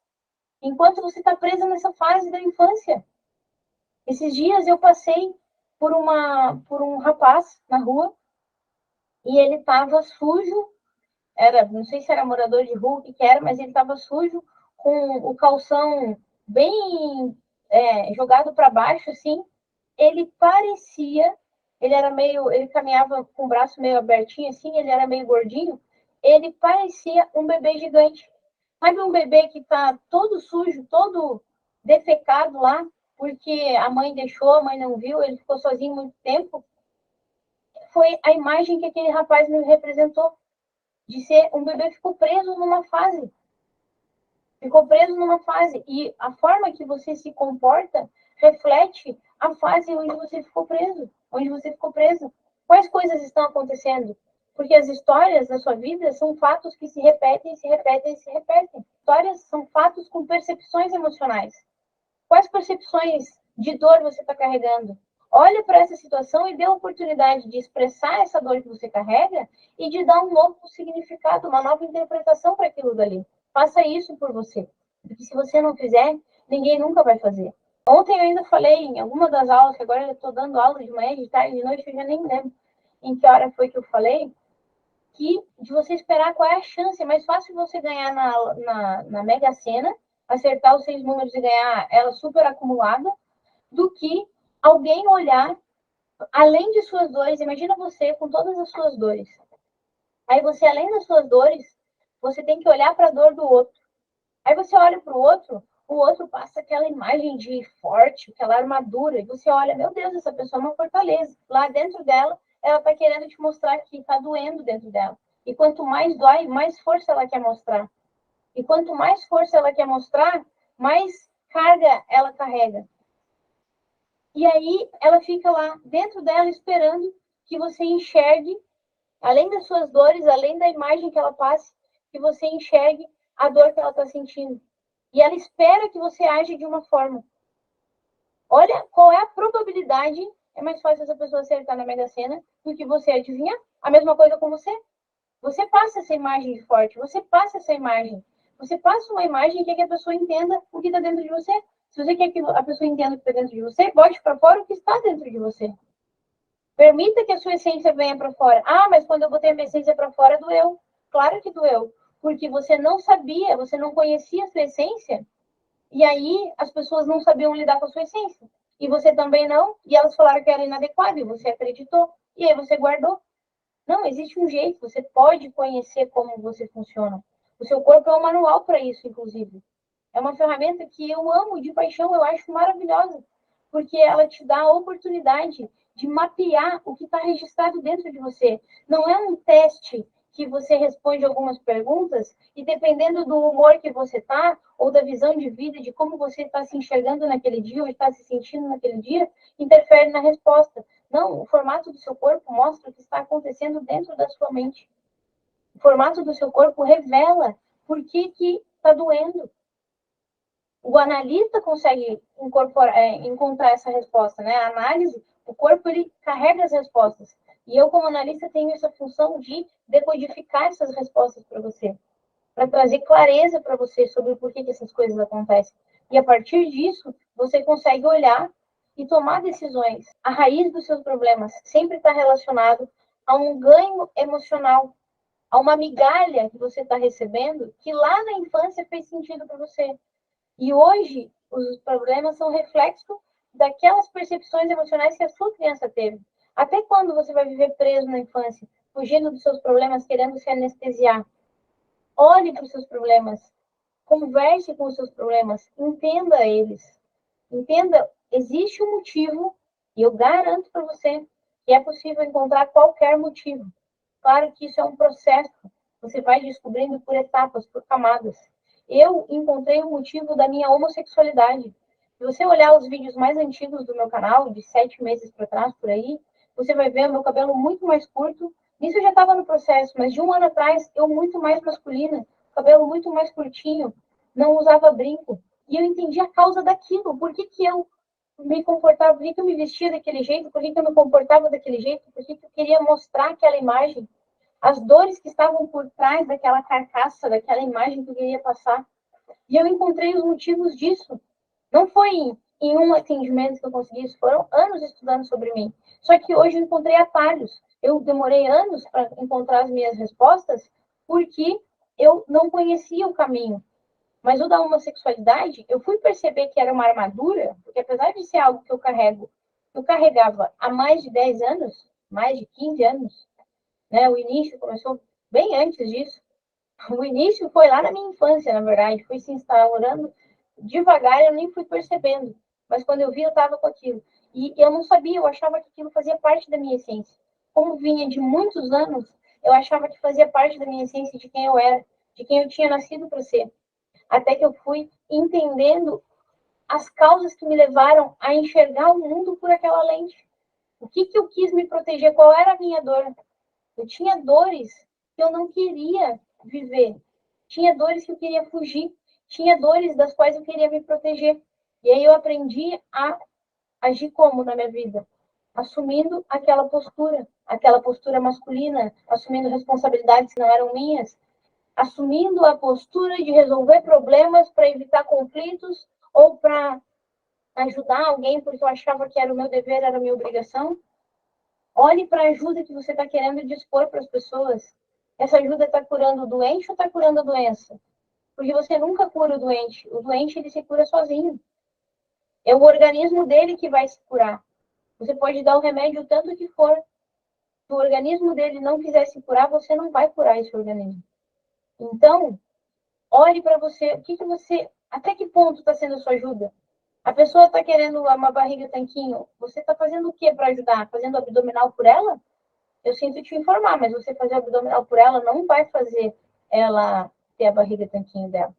Enquanto você está presa nessa fase da infância. Esses dias eu passei por um rapaz na rua e ele estava sujo, não sei se era morador de rua, o que era, mas ele estava sujo, com o calção bem jogado para baixo, assim. Ele ele caminhava com o braço meio abertinho, assim, ele era meio gordinho, ele parecia um bebê gigante. Sabe um bebê que está todo sujo, todo defecado lá, porque a mãe deixou, a mãe não viu, ele ficou sozinho muito tempo? Foi a imagem que aquele rapaz me representou, de ser um bebê que ficou preso numa fase. Ficou preso numa fase. E a forma que você se comporta reflete a fase onde você ficou preso, onde você ficou preso. Quais coisas estão acontecendo? Porque as histórias da sua vida são fatos que se repetem, se repetem, se repetem. Histórias são fatos com percepções emocionais. Quais percepções de dor você está carregando? Olha para essa situação e dê a oportunidade de expressar essa dor que você carrega e de dar um novo significado, uma nova interpretação para aquilo dali. Faça isso por você. Porque se você não fizer, ninguém nunca vai fazer. Ontem eu ainda falei em alguma das aulas, que agora eu estou dando aula de manhã, de tarde, de noite, eu já nem lembro em que hora foi que eu falei, que de você esperar qual é a chance. É mais fácil você ganhar na Mega Sena, acertar os 6 números e ganhar ela super acumulada, do que alguém olhar além de suas dores. Imagina você com todas as suas dores. Aí você, além das suas dores, você tem que olhar para a dor do outro. Aí você olha para o outro passa aquela imagem de forte, aquela armadura, e você olha, meu Deus, essa pessoa é uma fortaleza. Lá dentro dela, ela está querendo te mostrar que está doendo dentro dela. E quanto mais dói, mais força ela quer mostrar. E quanto mais força ela quer mostrar, mais carga ela carrega. E aí ela fica lá dentro dela esperando que você enxergue, além das suas dores, além da imagem que ela passe, que você enxergue a dor que ela está sentindo. E ela espera que você age de uma forma. Olha qual é a probabilidade. É mais fácil essa pessoa acertar na Mega Sena do que você adivinhar. A mesma coisa com você. Você passa essa imagem de forte, você passa essa imagem. Você passa uma imagem que a pessoa entenda o que está dentro de você. Se você quer que a pessoa entenda o que está dentro de você, bote para fora o que está dentro de você. Permita que a sua essência venha para fora. Ah, mas quando eu botei a minha essência para fora, doeu. Claro que doeu. Porque você não sabia, você não conhecia a sua essência. E aí as pessoas não sabiam lidar com a sua essência. E você também não. E elas falaram que era inadequado. E você acreditou. E aí você guardou. Não, existe um jeito. Você pode conhecer como você funciona. O seu corpo é um manual para isso, inclusive. É uma ferramenta que eu amo de paixão, eu acho maravilhosa, porque ela te dá a oportunidade de mapear o que está registrado dentro de você. Não é um teste que você responde algumas perguntas e dependendo do humor que você está, ou da visão de vida, de como você está se enxergando naquele dia, ou está se sentindo naquele dia, interfere na resposta. Não, o formato do seu corpo mostra o que está acontecendo dentro da sua mente. O formato do seu corpo revela por que está doendo. O analista consegue encontrar essa resposta, né? A análise, o corpo, ele carrega as respostas. E eu, como analista, tenho essa função de decodificar essas respostas para você, para trazer clareza para você sobre o porquê que essas coisas acontecem. E a partir disso, você consegue olhar e tomar decisões. A raiz dos seus problemas sempre está relacionado a um ganho emocional, a uma migalha que você está recebendo que lá na infância fez sentido para você. E hoje, os problemas são reflexo daquelas percepções emocionais que a sua criança teve. Até quando você vai viver preso na infância, fugindo dos seus problemas, querendo se anestesiar? Olhe para os seus problemas, converse com os seus problemas, entenda eles. Entenda, existe um motivo, e eu garanto para você que é possível encontrar qualquer motivo. Claro que isso é um processo, você vai descobrindo por etapas, por camadas. Eu encontrei o motivo da minha homossexualidade. Se você olhar os vídeos mais antigos do meu canal, de 7 meses para trás, por aí, você vai ver o meu cabelo muito mais curto. Isso eu já estava no processo, mas de um ano atrás, eu muito mais masculina, cabelo muito mais curtinho, não usava brinco. E eu entendi a causa daquilo. Por que que eu me comportava, por que que eu me vestia daquele jeito, por que que eu me comportava daquele jeito, por que que eu queria mostrar aquela imagem, as dores que estavam por trás daquela carcaça, daquela imagem que eu queria passar. E eu encontrei os motivos disso. Não foi em um atendimento que eu consegui isso, foram anos estudando sobre mim. Só que hoje eu encontrei atalhos. Eu demorei anos para encontrar as minhas respostas porque eu não conhecia o caminho. Mas o da homossexualidade, eu fui perceber que era uma armadura, porque apesar de ser algo que eu carregava há mais de 10 anos, mais de 15 anos, né? O início começou bem antes disso. O início foi lá na minha infância, na verdade, foi se instaurando devagar, eu nem fui percebendo. Mas quando eu vi, eu estava com aquilo. E eu não sabia, eu achava que aquilo fazia parte da minha essência. Como vinha de muitos anos, eu achava que fazia parte da minha essência, de quem eu era, de quem eu tinha nascido para ser. Até que eu fui entendendo as causas que me levaram a enxergar o mundo por aquela lente. O que que eu quis me proteger? Qual era a minha dor? Eu tinha dores que eu não queria viver. Tinha dores que eu queria fugir. Tinha dores das quais eu queria me proteger. E aí eu aprendi a agir como na minha vida? Assumindo aquela postura masculina, assumindo responsabilidades que não eram minhas, assumindo a postura de resolver problemas para evitar conflitos ou para ajudar alguém porque eu achava que era o meu dever, era a minha obrigação. Olhe para a ajuda que você está querendo dispor para as pessoas. Essa ajuda está curando o doente ou está curando a doença? Porque você nunca cura o doente. O doente, ele se cura sozinho. É o organismo dele que vai se curar. Você pode dar o remédio o tanto que for. Se o organismo dele não quiser se curar, você não vai curar esse organismo. Então, olhe para você. Até que ponto está sendo a sua ajuda? A pessoa está querendo uma barriga tanquinho. Você está fazendo o que para ajudar? Fazendo abdominal por ela? Eu sinto te informar, mas você fazer abdominal por ela não vai fazer ela ter a barriga tanquinho dela.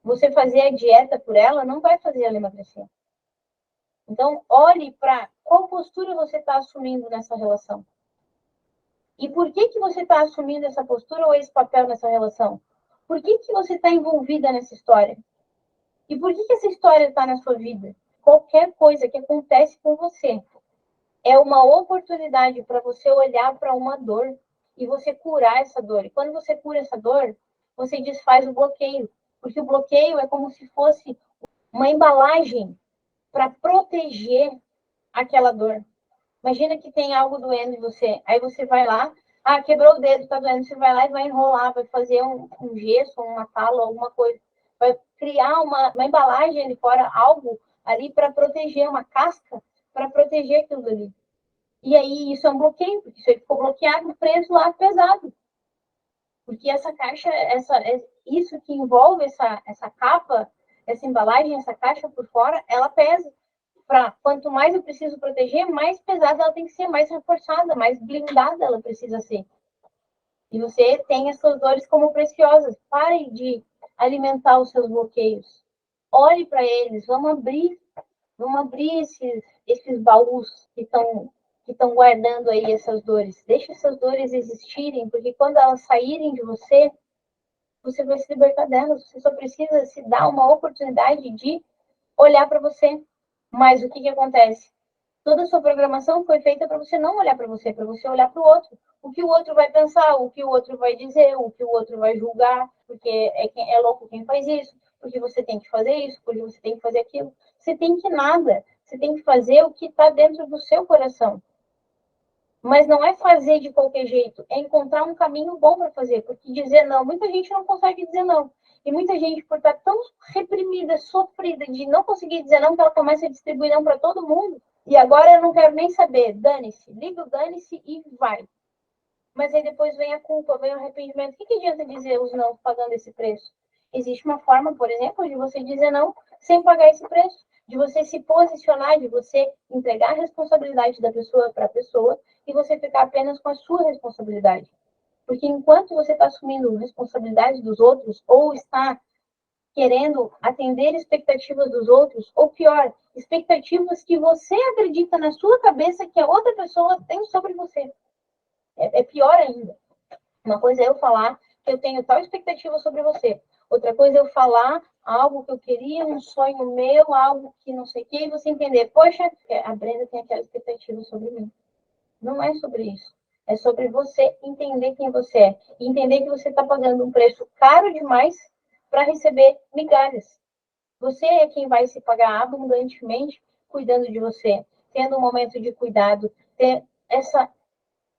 Você fazer a dieta por ela não vai fazer ela emagrecer. Então, olhe para qual postura você está assumindo nessa relação. E por que que você está assumindo essa postura ou esse papel nessa relação? Por que que você está envolvida nessa história? E por que que essa história está na sua vida? Qualquer coisa que acontece com você é uma oportunidade para você olhar para uma dor e você curar essa dor. E quando você cura essa dor, você desfaz o bloqueio. Porque o bloqueio é como se fosse uma embalagem para proteger aquela dor. Imagina que tem algo doendo em você. Aí você vai lá, quebrou o dedo, tá doendo. Você vai lá e vai enrolar, vai fazer um gesso, uma tala, alguma coisa. Vai criar uma embalagem ali fora, algo ali para proteger, uma casca para proteger aquilo dali. E aí isso é um bloqueio, porque isso aí ficou bloqueado, preso lá, pesado. Porque essa caixa, isso que envolve essa capa, essa embalagem, essa caixa por fora, ela pesa. Quanto mais eu preciso proteger, mais pesada ela tem que ser, mais reforçada, mais blindada ela precisa ser. E você tem as suas dores como preciosas. Pare de alimentar os seus bloqueios. Olhe para eles, vamos abrir esses baús que estão guardando aí essas dores. Deixe essas dores existirem, porque quando elas saírem de você, você vai se libertar delas. Você só precisa se dar uma oportunidade de olhar para você. Mas o que acontece? Toda a sua programação foi feita para você não olhar para você olhar para o outro. O que o outro vai pensar, o que o outro vai dizer, o que o outro vai julgar, porque é louco quem faz isso, porque você tem que fazer isso, porque você tem que fazer aquilo. Você tem que nada. Você tem que fazer o que está dentro do seu coração. Mas não é fazer de qualquer jeito, é encontrar um caminho bom para fazer, porque dizer não, muita gente não consegue dizer não. E muita gente, por estar tão reprimida, sofrida, de não conseguir dizer não, que ela começa a distribuir não para todo mundo. E agora eu não quero nem saber, dane-se, liga o dane-se e vai. Mas aí depois vem a culpa, vem o arrependimento. O que adianta dizer os não pagando esse preço? Existe uma forma, por exemplo, de você dizer não sem pagar esse preço. De você se posicionar, de você entregar a responsabilidade da pessoa para a pessoa e você ficar apenas com a sua responsabilidade. Porque enquanto você está assumindo responsabilidade dos outros ou está querendo atender expectativas dos outros, ou pior, expectativas que você acredita na sua cabeça que a outra pessoa tem sobre você. É pior ainda. Uma coisa é eu falar que eu tenho tal expectativa sobre você. Outra coisa é eu falar algo que eu queria, um sonho meu, algo que não sei o quê, e você entender, poxa, a Brenda tem aquela expectativa sobre mim. Não é sobre isso. É sobre você entender quem você é. E entender que você está pagando um preço caro demais para receber migalhas. Você é quem vai se pagar abundantemente cuidando de você, tendo um momento de cuidado, ter essa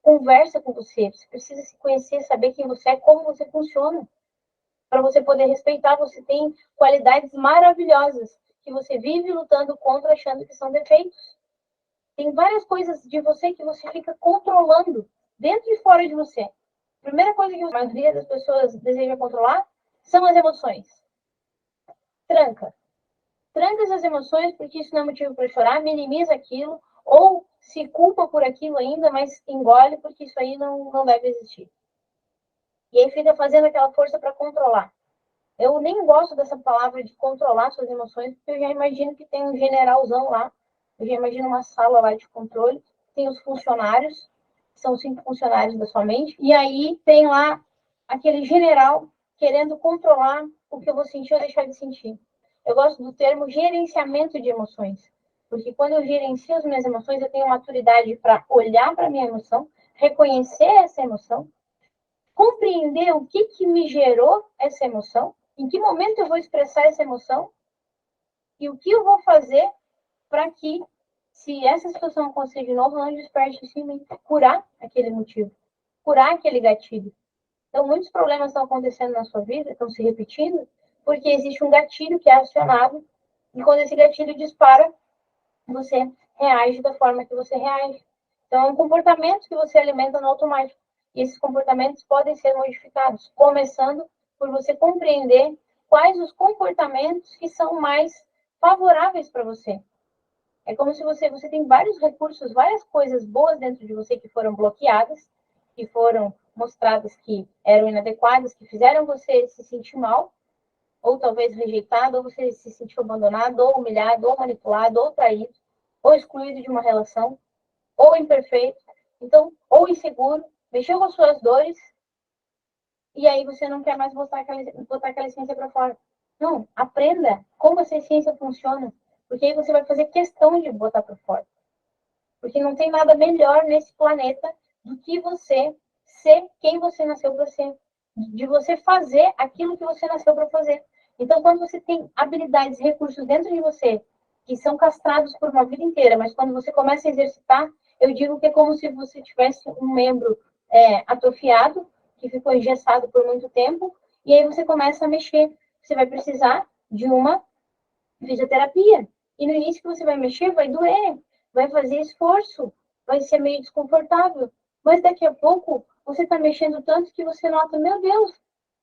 conversa com você. Você precisa se conhecer, saber quem você é, como você funciona, para você poder respeitar. Você tem qualidades maravilhosas que você vive lutando contra, achando que são defeitos. Tem várias coisas de você que você fica controlando dentro e fora de você. A primeira coisa que a maioria das pessoas deseja controlar são as emoções. Tranca essas emoções, porque isso não é motivo para chorar, minimiza aquilo, ou se culpa por aquilo ainda, mas engole, porque isso aí não deve existir. E aí fica fazendo aquela força para controlar. Eu nem gosto dessa palavra de controlar suas emoções, porque eu já imagino que tem um generalzão lá, eu já imagino uma sala lá de controle, tem os funcionários, são 5 funcionários da sua mente, e aí tem lá aquele general querendo controlar o que eu vou sentir ou deixar de sentir. Eu gosto do termo gerenciamento de emoções, porque quando eu gerencio as minhas emoções, eu tenho maturidade para olhar para a minha emoção, reconhecer essa emoção, compreender o que me gerou essa emoção, em que momento eu vou expressar essa emoção e o que eu vou fazer para que, se essa situação acontecer de novo, não desperte em mim, curar aquele motivo, curar aquele gatilho. Então, muitos problemas estão acontecendo na sua vida, estão se repetindo, porque existe um gatilho que é acionado, e quando esse gatilho dispara, você reage da forma que você reage. Então, é um comportamento que você alimenta no automático. E esses comportamentos podem ser modificados, começando por você compreender quais os comportamentos que são mais favoráveis para você. É como se você tem vários recursos, várias coisas boas dentro de você que foram bloqueadas, que foram mostradas que eram inadequadas, que fizeram você se sentir mal, ou talvez rejeitado, ou você se sentiu abandonado, ou humilhado, ou manipulado, ou traído, ou excluído de uma relação, ou imperfeito, então, ou inseguro, mexeu com as suas dores, e aí você não quer mais botar aquela essência para fora. Não, aprenda como essa essência funciona, porque aí você vai fazer questão de botar para fora. Porque não tem nada melhor nesse planeta do que você ser quem você nasceu para ser, de você fazer aquilo que você nasceu para fazer. Então, quando você tem habilidades, recursos dentro de você, que são castrados por uma vida inteira, mas quando você começa a exercitar, eu digo que é como se você tivesse um membro atrofiado, que ficou engessado por muito tempo, e aí você começa a mexer. Você vai precisar de uma fisioterapia. E no início que você vai mexer, vai doer, vai fazer esforço, vai ser meio desconfortável. Mas daqui a pouco, você está mexendo tanto que você nota, meu Deus,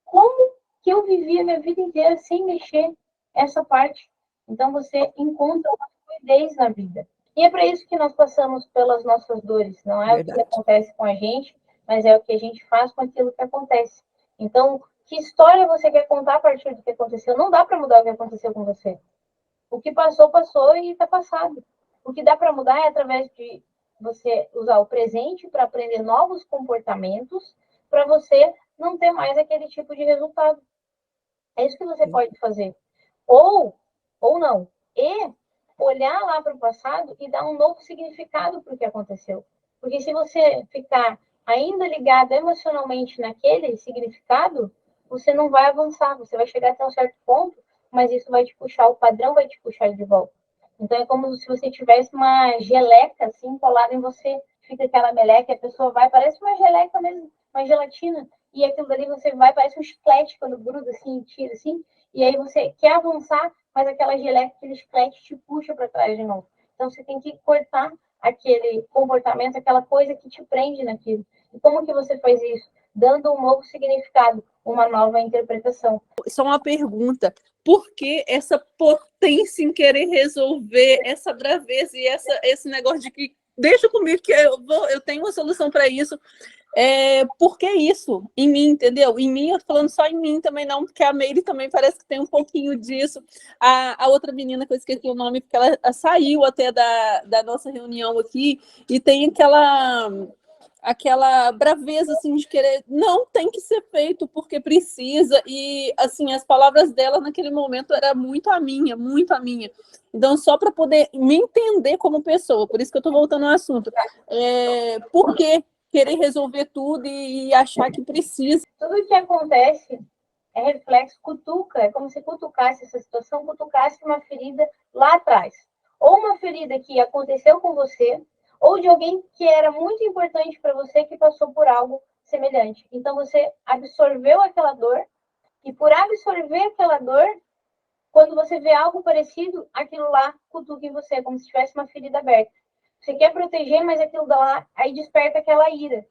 como que eu vivi a minha vida inteira sem mexer essa parte? Então, você encontra uma fluidez na vida. E é para isso que nós passamos pelas nossas dores. Não é Verdade. O que acontece com a gente, mas é o que a gente faz com aquilo que acontece. Então, que história você quer contar a partir do que aconteceu? Não dá para mudar o que aconteceu com você. O que passou, passou e está passado. O que dá para mudar é através de você usar o presente para aprender novos comportamentos, para você não ter mais aquele tipo de resultado. É isso que você pode fazer. Ou não. E olhar lá para o passado e dar um novo significado para o que aconteceu. Porque se você ficar ainda ligado emocionalmente naquele significado, você não vai avançar. Você vai chegar até um certo ponto, mas isso vai te puxar, o padrão vai te puxar de volta. Então, é como se você tivesse uma geleca, assim, colada em você. Fica aquela meleca, a pessoa vai, parece uma geleca mesmo, uma gelatina. E aquilo dali você vai, parece um chiclete, quando gruda, assim, tira, assim. E aí você quer avançar, mas aquela geleca, aquele chiclete te puxa para trás de novo. Então, você tem que cortar aquele comportamento, aquela coisa que te prende naquilo. E como que você faz isso? Dando um novo significado, uma nova interpretação. Só uma pergunta. Por que essa potência em querer resolver, essa braveza e esse negócio de que deixa comigo que eu tenho uma solução para isso? por que isso? Em mim, entendeu? Em mim, eu tô falando só em mim também não, porque a Meire também parece que tem um pouquinho disso. A outra menina, que eu esqueci o nome, porque ela saiu até da nossa reunião aqui, e tem aquela braveza, assim, de querer, não, tem que ser feito porque precisa, e, assim, as palavras dela naquele momento era muito a minha, muito a minha. Então, só para poder me entender como pessoa, por isso que eu estou voltando ao assunto, por que querer resolver tudo e achar que precisa? Tudo que acontece é reflexo, cutuca, é como se cutucasse essa situação, cutucasse uma ferida lá atrás. Ou uma ferida que aconteceu com você, ou de alguém que era muito importante para você que passou por algo semelhante. Então, você absorveu aquela dor, e por absorver aquela dor, quando você vê algo parecido, aquilo lá cutuca em você, como se tivesse uma ferida aberta. Você quer proteger, mas aquilo lá, aí desperta aquela ira.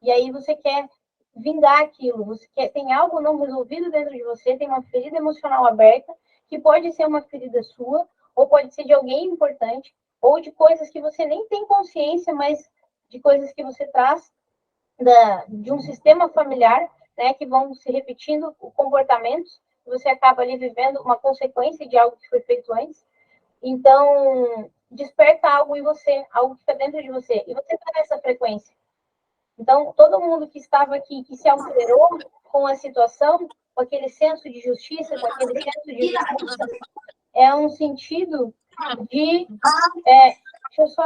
E aí você quer vingar aquilo. Você quer, tem algo não resolvido dentro de você, tem uma ferida emocional aberta, que pode ser uma ferida sua, ou pode ser de alguém importante, ou de coisas que você nem tem consciência, mas de coisas que você traz de um sistema familiar, né, que vão se repetindo comportamentos, e você acaba ali vivendo uma consequência de algo que foi feito antes. Então, desperta algo em você, algo que está dentro de você, e você está nessa frequência. Então, todo mundo que estava aqui, que se alterou com a situação, com aquele senso de justiça, com aquele senso de justiça, é um sentido de... deixa eu só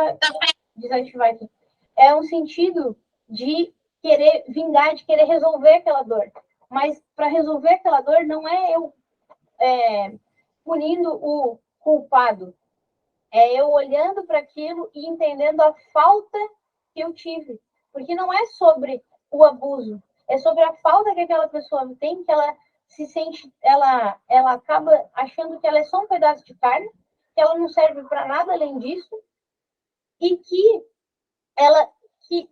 desativar aqui. É um sentido de querer vingar, de querer resolver aquela dor. Mas, para resolver aquela dor, não é eu punindo o culpado. É eu olhando para aquilo e entendendo a falta que eu tive. Porque não é sobre o abuso, é sobre a falta que aquela pessoa tem, que ela se sente, ela acaba achando que ela é só um pedaço de carne, que ela não serve para nada além disso, e que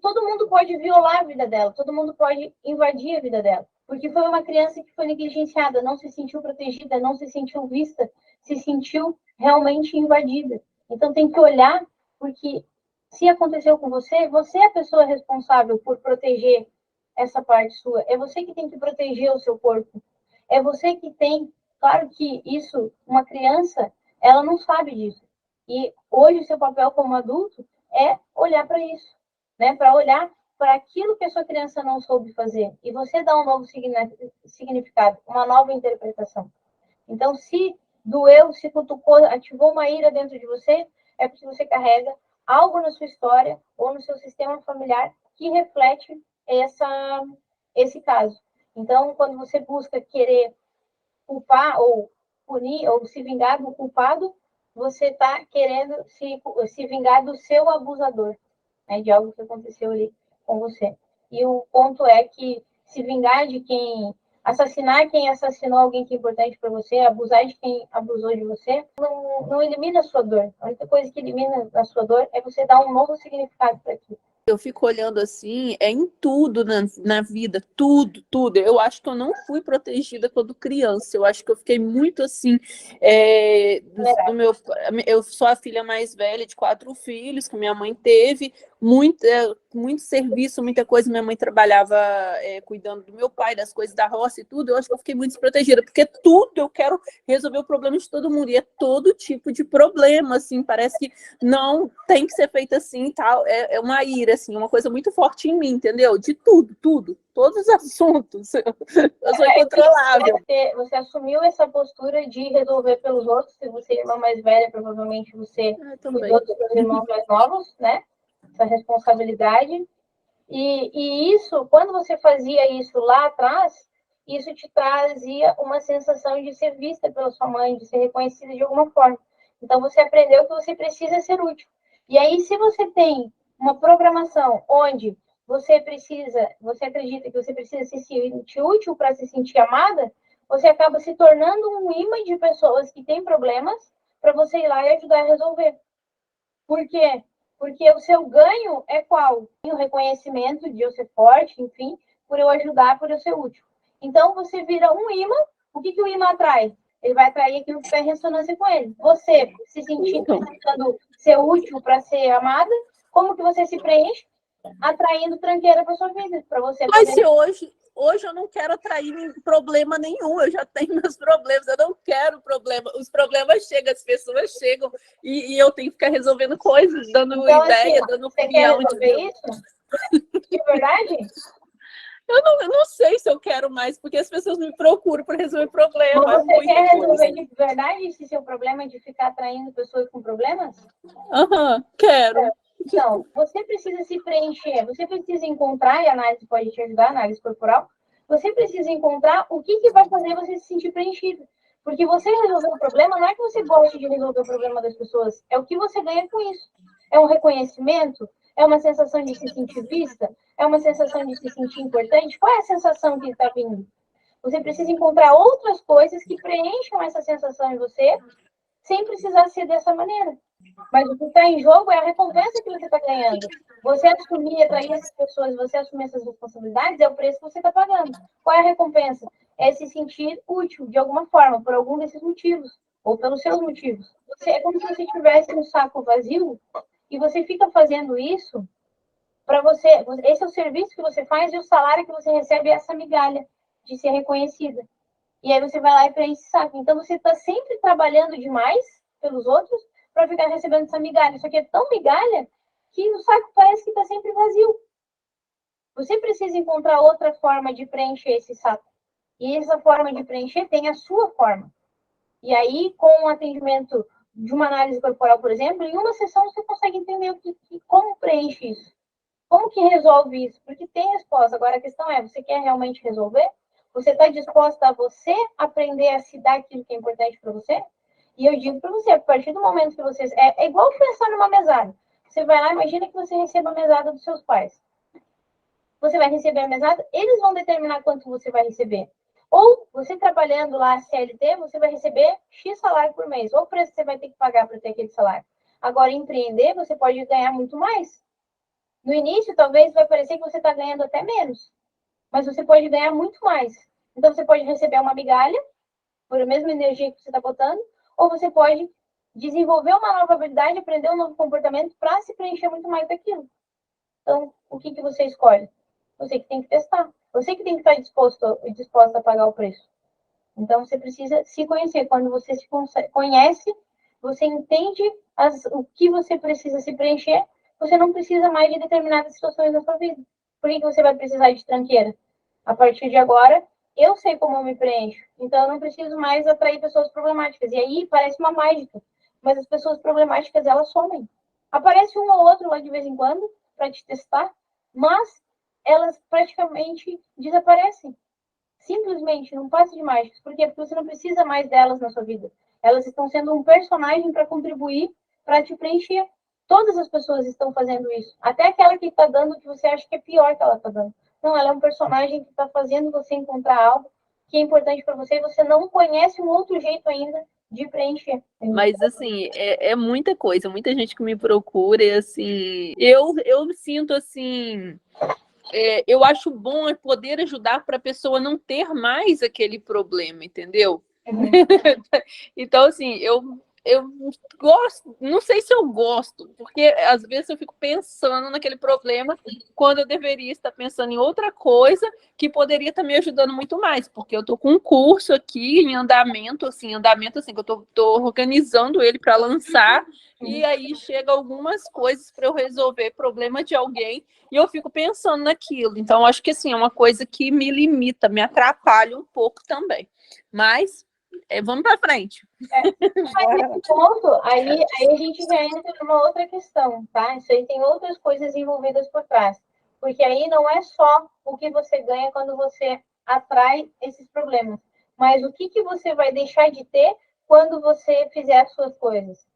todo mundo pode violar a vida dela, todo mundo pode invadir a vida dela. Porque foi uma criança que foi negligenciada, não se sentiu protegida, não se sentiu vista, se sentiu realmente invadida. Então tem que olhar, porque se aconteceu com você, você é a pessoa responsável por proteger essa parte sua. É você que tem que proteger o seu corpo. É você que tem... Claro que isso, uma criança, ela não sabe disso. E hoje o seu papel como adulto é olhar para isso, né? Para olhar para aquilo que a sua criança não soube fazer. E você dá um novo significado, uma nova interpretação. Então, se doeu, se cutucou, ativou uma ira dentro de você, é porque você carrega algo na sua história ou no seu sistema familiar que reflete esse caso. Então, quando você busca querer culpar ou punir ou se vingar do culpado, você está querendo se vingar do seu abusador, né, de algo que aconteceu ali com você. E o ponto é que se vingar de quem... assassinar quem assassinou alguém que é importante para você, abusar de quem abusou de você, não elimina a sua dor. A única coisa que elimina a sua dor é você dar um novo significado para aquilo. Eu fico olhando assim, em tudo na vida, tudo, tudo. Eu acho que eu não fui protegida quando criança. Eu acho que eu fiquei muito assim, eu sou a filha mais velha de 4 filhos que minha mãe teve, muito serviço, muita coisa. Minha mãe trabalhava cuidando do meu pai, das coisas da roça e tudo. Eu acho que eu fiquei muito desprotegida, porque tudo eu quero resolver o problema de todo mundo, e é todo tipo de problema, assim, parece que não tem que ser feito assim e tal. É uma ira, assim, uma coisa muito forte em mim, entendeu? De tudo, todos os assuntos. Eu sou incontrolável. Você assumiu essa postura de resolver pelos outros. Se você é irmã mais velha, provavelmente você cuidou dos seus irmãos mais novos, né? Essa responsabilidade. E isso, quando você fazia isso lá atrás, isso te trazia uma sensação de ser vista pela sua mãe, de ser reconhecida de alguma forma. Então, você aprendeu que você precisa ser útil. E aí, se você tem uma programação onde você acredita que você precisa se sentir útil para se sentir amada, você acaba se tornando um imã de pessoas que têm problemas para você ir lá e ajudar a resolver. Por quê? Porque o seu ganho é qual? O reconhecimento de eu ser forte, enfim, por eu ajudar, por eu ser útil. Então, você vira um imã. O que o imã atrai? Ele vai atrair aquilo que está em ressonância com ele. Você se sentindo, tentando ser útil para ser amada, como que você se preenche? atraindo tranqueira para sua vida, para você Mas poder... se hoje eu não quero atrair problema nenhum, eu já tenho meus problemas, eu não quero problema. Os problemas chegam, as pessoas chegam, e eu tenho que ficar resolvendo coisas, dando Então, ideia, assim, dando você quer opinião. resolver isso? De verdade? Eu não sei se eu quero mais, porque as pessoas me procuram para resolver problema, Mas é você muita quer resolver coisa. de verdade esse seu problema de ficar atraindo pessoas com problemas? Aham, quero. Então, você precisa se preencher, você precisa encontrar, e a análise pode te ajudar, a análise corporal, você precisa encontrar o que vai fazer você se sentir preenchido. Porque você resolver o problema não é que você goste de resolver o problema das pessoas, é o que você ganha com isso. É um reconhecimento? É uma sensação de se sentir vista? É uma sensação de se sentir importante? Qual é a sensação que está vindo? Você precisa encontrar outras coisas que preencham essa sensação em você, sem precisar ser dessa maneira. Mas o que está em jogo é a recompensa que você está ganhando. Você assumir, atrair essas pessoas, você assumir essas responsabilidades, é o preço que você está pagando. Qual é a recompensa? É se sentir útil, de alguma forma, por algum desses motivos, ou pelos seus motivos. É como se você tivesse um saco vazio, e você fica fazendo isso para você. Esse é o serviço que você faz, e o salário que você recebe é essa migalha de ser reconhecida. E aí você vai lá e preenche esse saco. Então você está sempre trabalhando demais pelos outros para ficar recebendo essa migalha. Isso aqui é tão migalha que o saco parece que está sempre vazio. Você precisa encontrar outra forma de preencher esse saco. E essa forma de preencher tem a sua forma. E aí, com o atendimento de uma análise corporal, por exemplo, em uma sessão você consegue entender como preenche isso. Como que resolve isso? Porque tem resposta. Agora a questão é, você quer realmente resolver? Você está disposta a você aprender a se dar aquilo que é importante para você? E eu digo para você, a partir do momento que você... É igual pensar numa mesada. Você vai lá, imagina que você receba a mesada dos seus pais. Você vai receber a mesada, eles vão determinar quanto você vai receber. Ou você trabalhando lá CLT, você vai receber X salário por mês. Ou o preço que você vai ter que pagar para ter aquele salário. Agora, empreender, você pode ganhar muito mais. No início, talvez vai parecer que você está ganhando até menos, mas você pode ganhar muito mais. Então, você pode receber uma migalha, por a mesma energia que você está botando, ou você pode desenvolver uma nova habilidade, aprender um novo comportamento para se preencher muito mais daquilo. Então, o que você escolhe? Você que tem que testar. Você que tem que estar disposto a pagar o preço. Então, você precisa se conhecer. Quando você se conhece, você entende o que você precisa se preencher, você não precisa mais de determinadas situações da sua vida. Por que você vai precisar de tranqueira? A partir de agora, eu sei como eu me preencho. Então, eu não preciso mais atrair pessoas problemáticas. E aí, parece uma mágica. Mas as pessoas problemáticas, elas somem. Aparece um ou outro lá de vez em quando, para te testar, mas elas praticamente desaparecem. Simplesmente, não passa de mágicas. Por quê? Porque você não precisa mais delas na sua vida. Elas estão sendo um personagem para contribuir, para te preencher. Todas as pessoas estão fazendo isso. Até aquela que está dando o que você acha que é pior que ela está dando. Não, ela é um personagem que está fazendo você encontrar algo que é importante para você e você não conhece um outro jeito ainda de preencher. Mas, assim, é muita coisa. Muita gente que me procura e, assim... Eu me sinto, assim... eu acho bom poder ajudar para a pessoa não ter mais aquele problema, entendeu? Uhum. Então, assim, eu gosto, não sei se eu gosto, porque às vezes eu fico pensando naquele problema quando eu deveria estar pensando em outra coisa que poderia estar me ajudando muito mais, porque eu estou com um curso aqui em andamento assim, que eu estou organizando ele para lançar, e aí chega algumas coisas para eu resolver problema de alguém, e eu fico pensando naquilo. Então, acho que assim, é uma coisa que me limita, me atrapalha um pouco também. Mas vamos para frente. Mas nesse ponto, aí a gente já entra numa outra questão, tá? Isso aí tem outras coisas envolvidas por trás. Porque aí não é só o que você ganha quando você atrai esses problemas, mas o que você vai deixar de ter quando você fizer as suas coisas.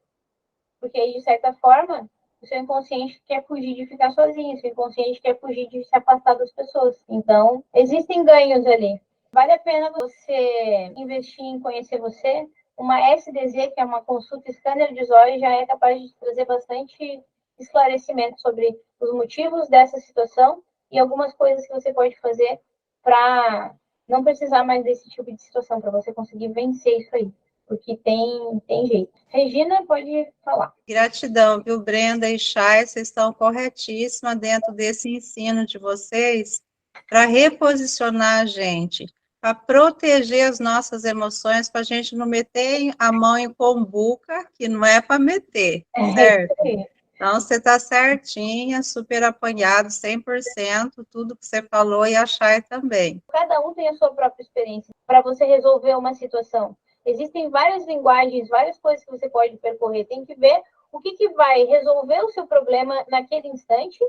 Porque aí, de certa forma, o seu inconsciente quer fugir de ficar sozinho, o seu inconsciente quer fugir de se afastar das pessoas. Então, existem ganhos ali. Vale a pena você investir em conhecer você. Uma SDZ, que é uma consulta scanner de zóio, já é capaz de trazer bastante esclarecimento sobre os motivos dessa situação e algumas coisas que você pode fazer para não precisar mais desse tipo de situação, para você conseguir vencer isso aí. porque tem jeito. Regina, pode falar. Gratidão, viu, Brenda e Chay, vocês estão corretíssimas dentro desse ensino de vocês para reposicionar a gente, para proteger as nossas emoções, para a gente não meter a mão em combuca, que não é para meter, certo? Então, você está certinha, super apanhado, 100%, tudo que você falou, e a Chay também. Cada um tem a sua própria experiência para você resolver uma situação. Existem várias linguagens, várias coisas que você pode percorrer. Tem que ver o que vai resolver o seu problema naquele instante.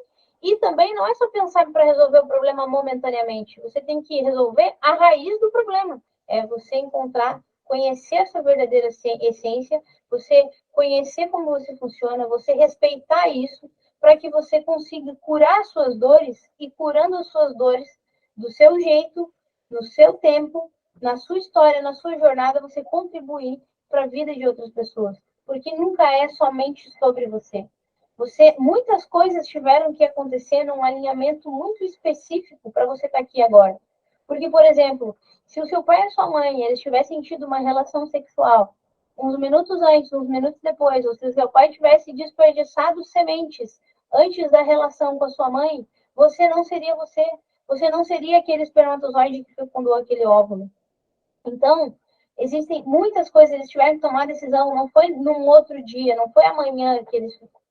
E também não é só pensar para resolver o problema momentaneamente. Você tem que resolver a raiz do problema. É você encontrar, conhecer a sua verdadeira essência, você conhecer como você funciona, você respeitar isso, para que você consiga curar as suas dores, e curando as suas dores do seu jeito, no seu tempo, na sua história, na sua jornada, você contribuir para a vida de outras pessoas. Porque nunca é somente sobre você. Muitas coisas tiveram que acontecer num alinhamento muito específico para você estar aqui agora. Porque, por exemplo, se o seu pai e a sua mãe eles tivessem tido uma relação sexual uns minutos antes, uns minutos depois, ou se o seu pai tivesse desperdiçado sementes antes da relação com a sua mãe, você não seria você. Você não seria aquele espermatozoide que fecundou aquele óvulo. Então, existem muitas coisas, eles tiveram que tomar decisão, não foi num outro dia, não foi amanhã que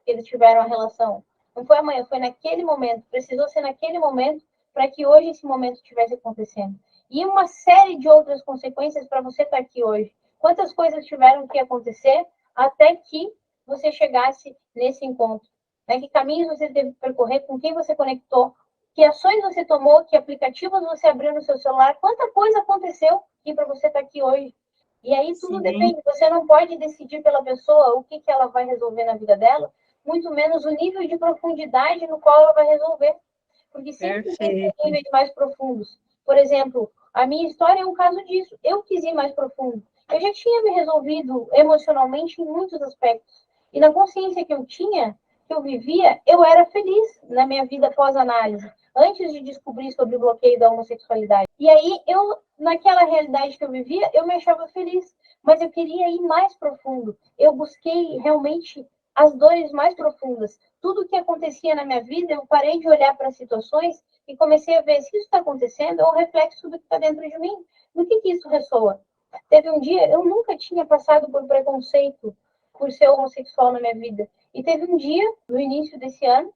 eles tiveram a relação. Não foi amanhã, foi naquele momento. Precisou ser naquele momento para que hoje esse momento estivesse acontecendo. E uma série de outras consequências para você estar aqui hoje. Quantas coisas tiveram que acontecer até que você chegasse nesse encontro? Né? Que caminhos você teve que percorrer, com quem você conectou, que ações você tomou, que aplicativos você abriu no seu celular, quanta coisa aconteceu aqui para você estar aqui hoje. E aí tudo depende, você não pode decidir pela pessoa o que ela vai resolver na vida dela, muito menos o nível de profundidade no qual ela vai resolver. Porque sempre tem níveis mais profundos. Por exemplo, a minha história é um caso disso. Eu quis ir mais profundo. Eu já tinha me resolvido emocionalmente em muitos aspectos. E na consciência que eu tinha, que eu vivia, eu era feliz na minha vida pós-análise, antes de descobrir sobre o bloqueio da homossexualidade. E aí, naquela realidade que eu vivia, eu me achava feliz, mas eu queria ir mais profundo. Eu busquei realmente as dores mais profundas. Tudo que acontecia na minha vida, eu parei de olhar para as situações e comecei a ver se isso está acontecendo é um reflexo do que está dentro de mim. Do que isso ressoa? Teve um dia, eu nunca tinha passado por preconceito por ser homossexual na minha vida. E teve um dia, no início desse ano,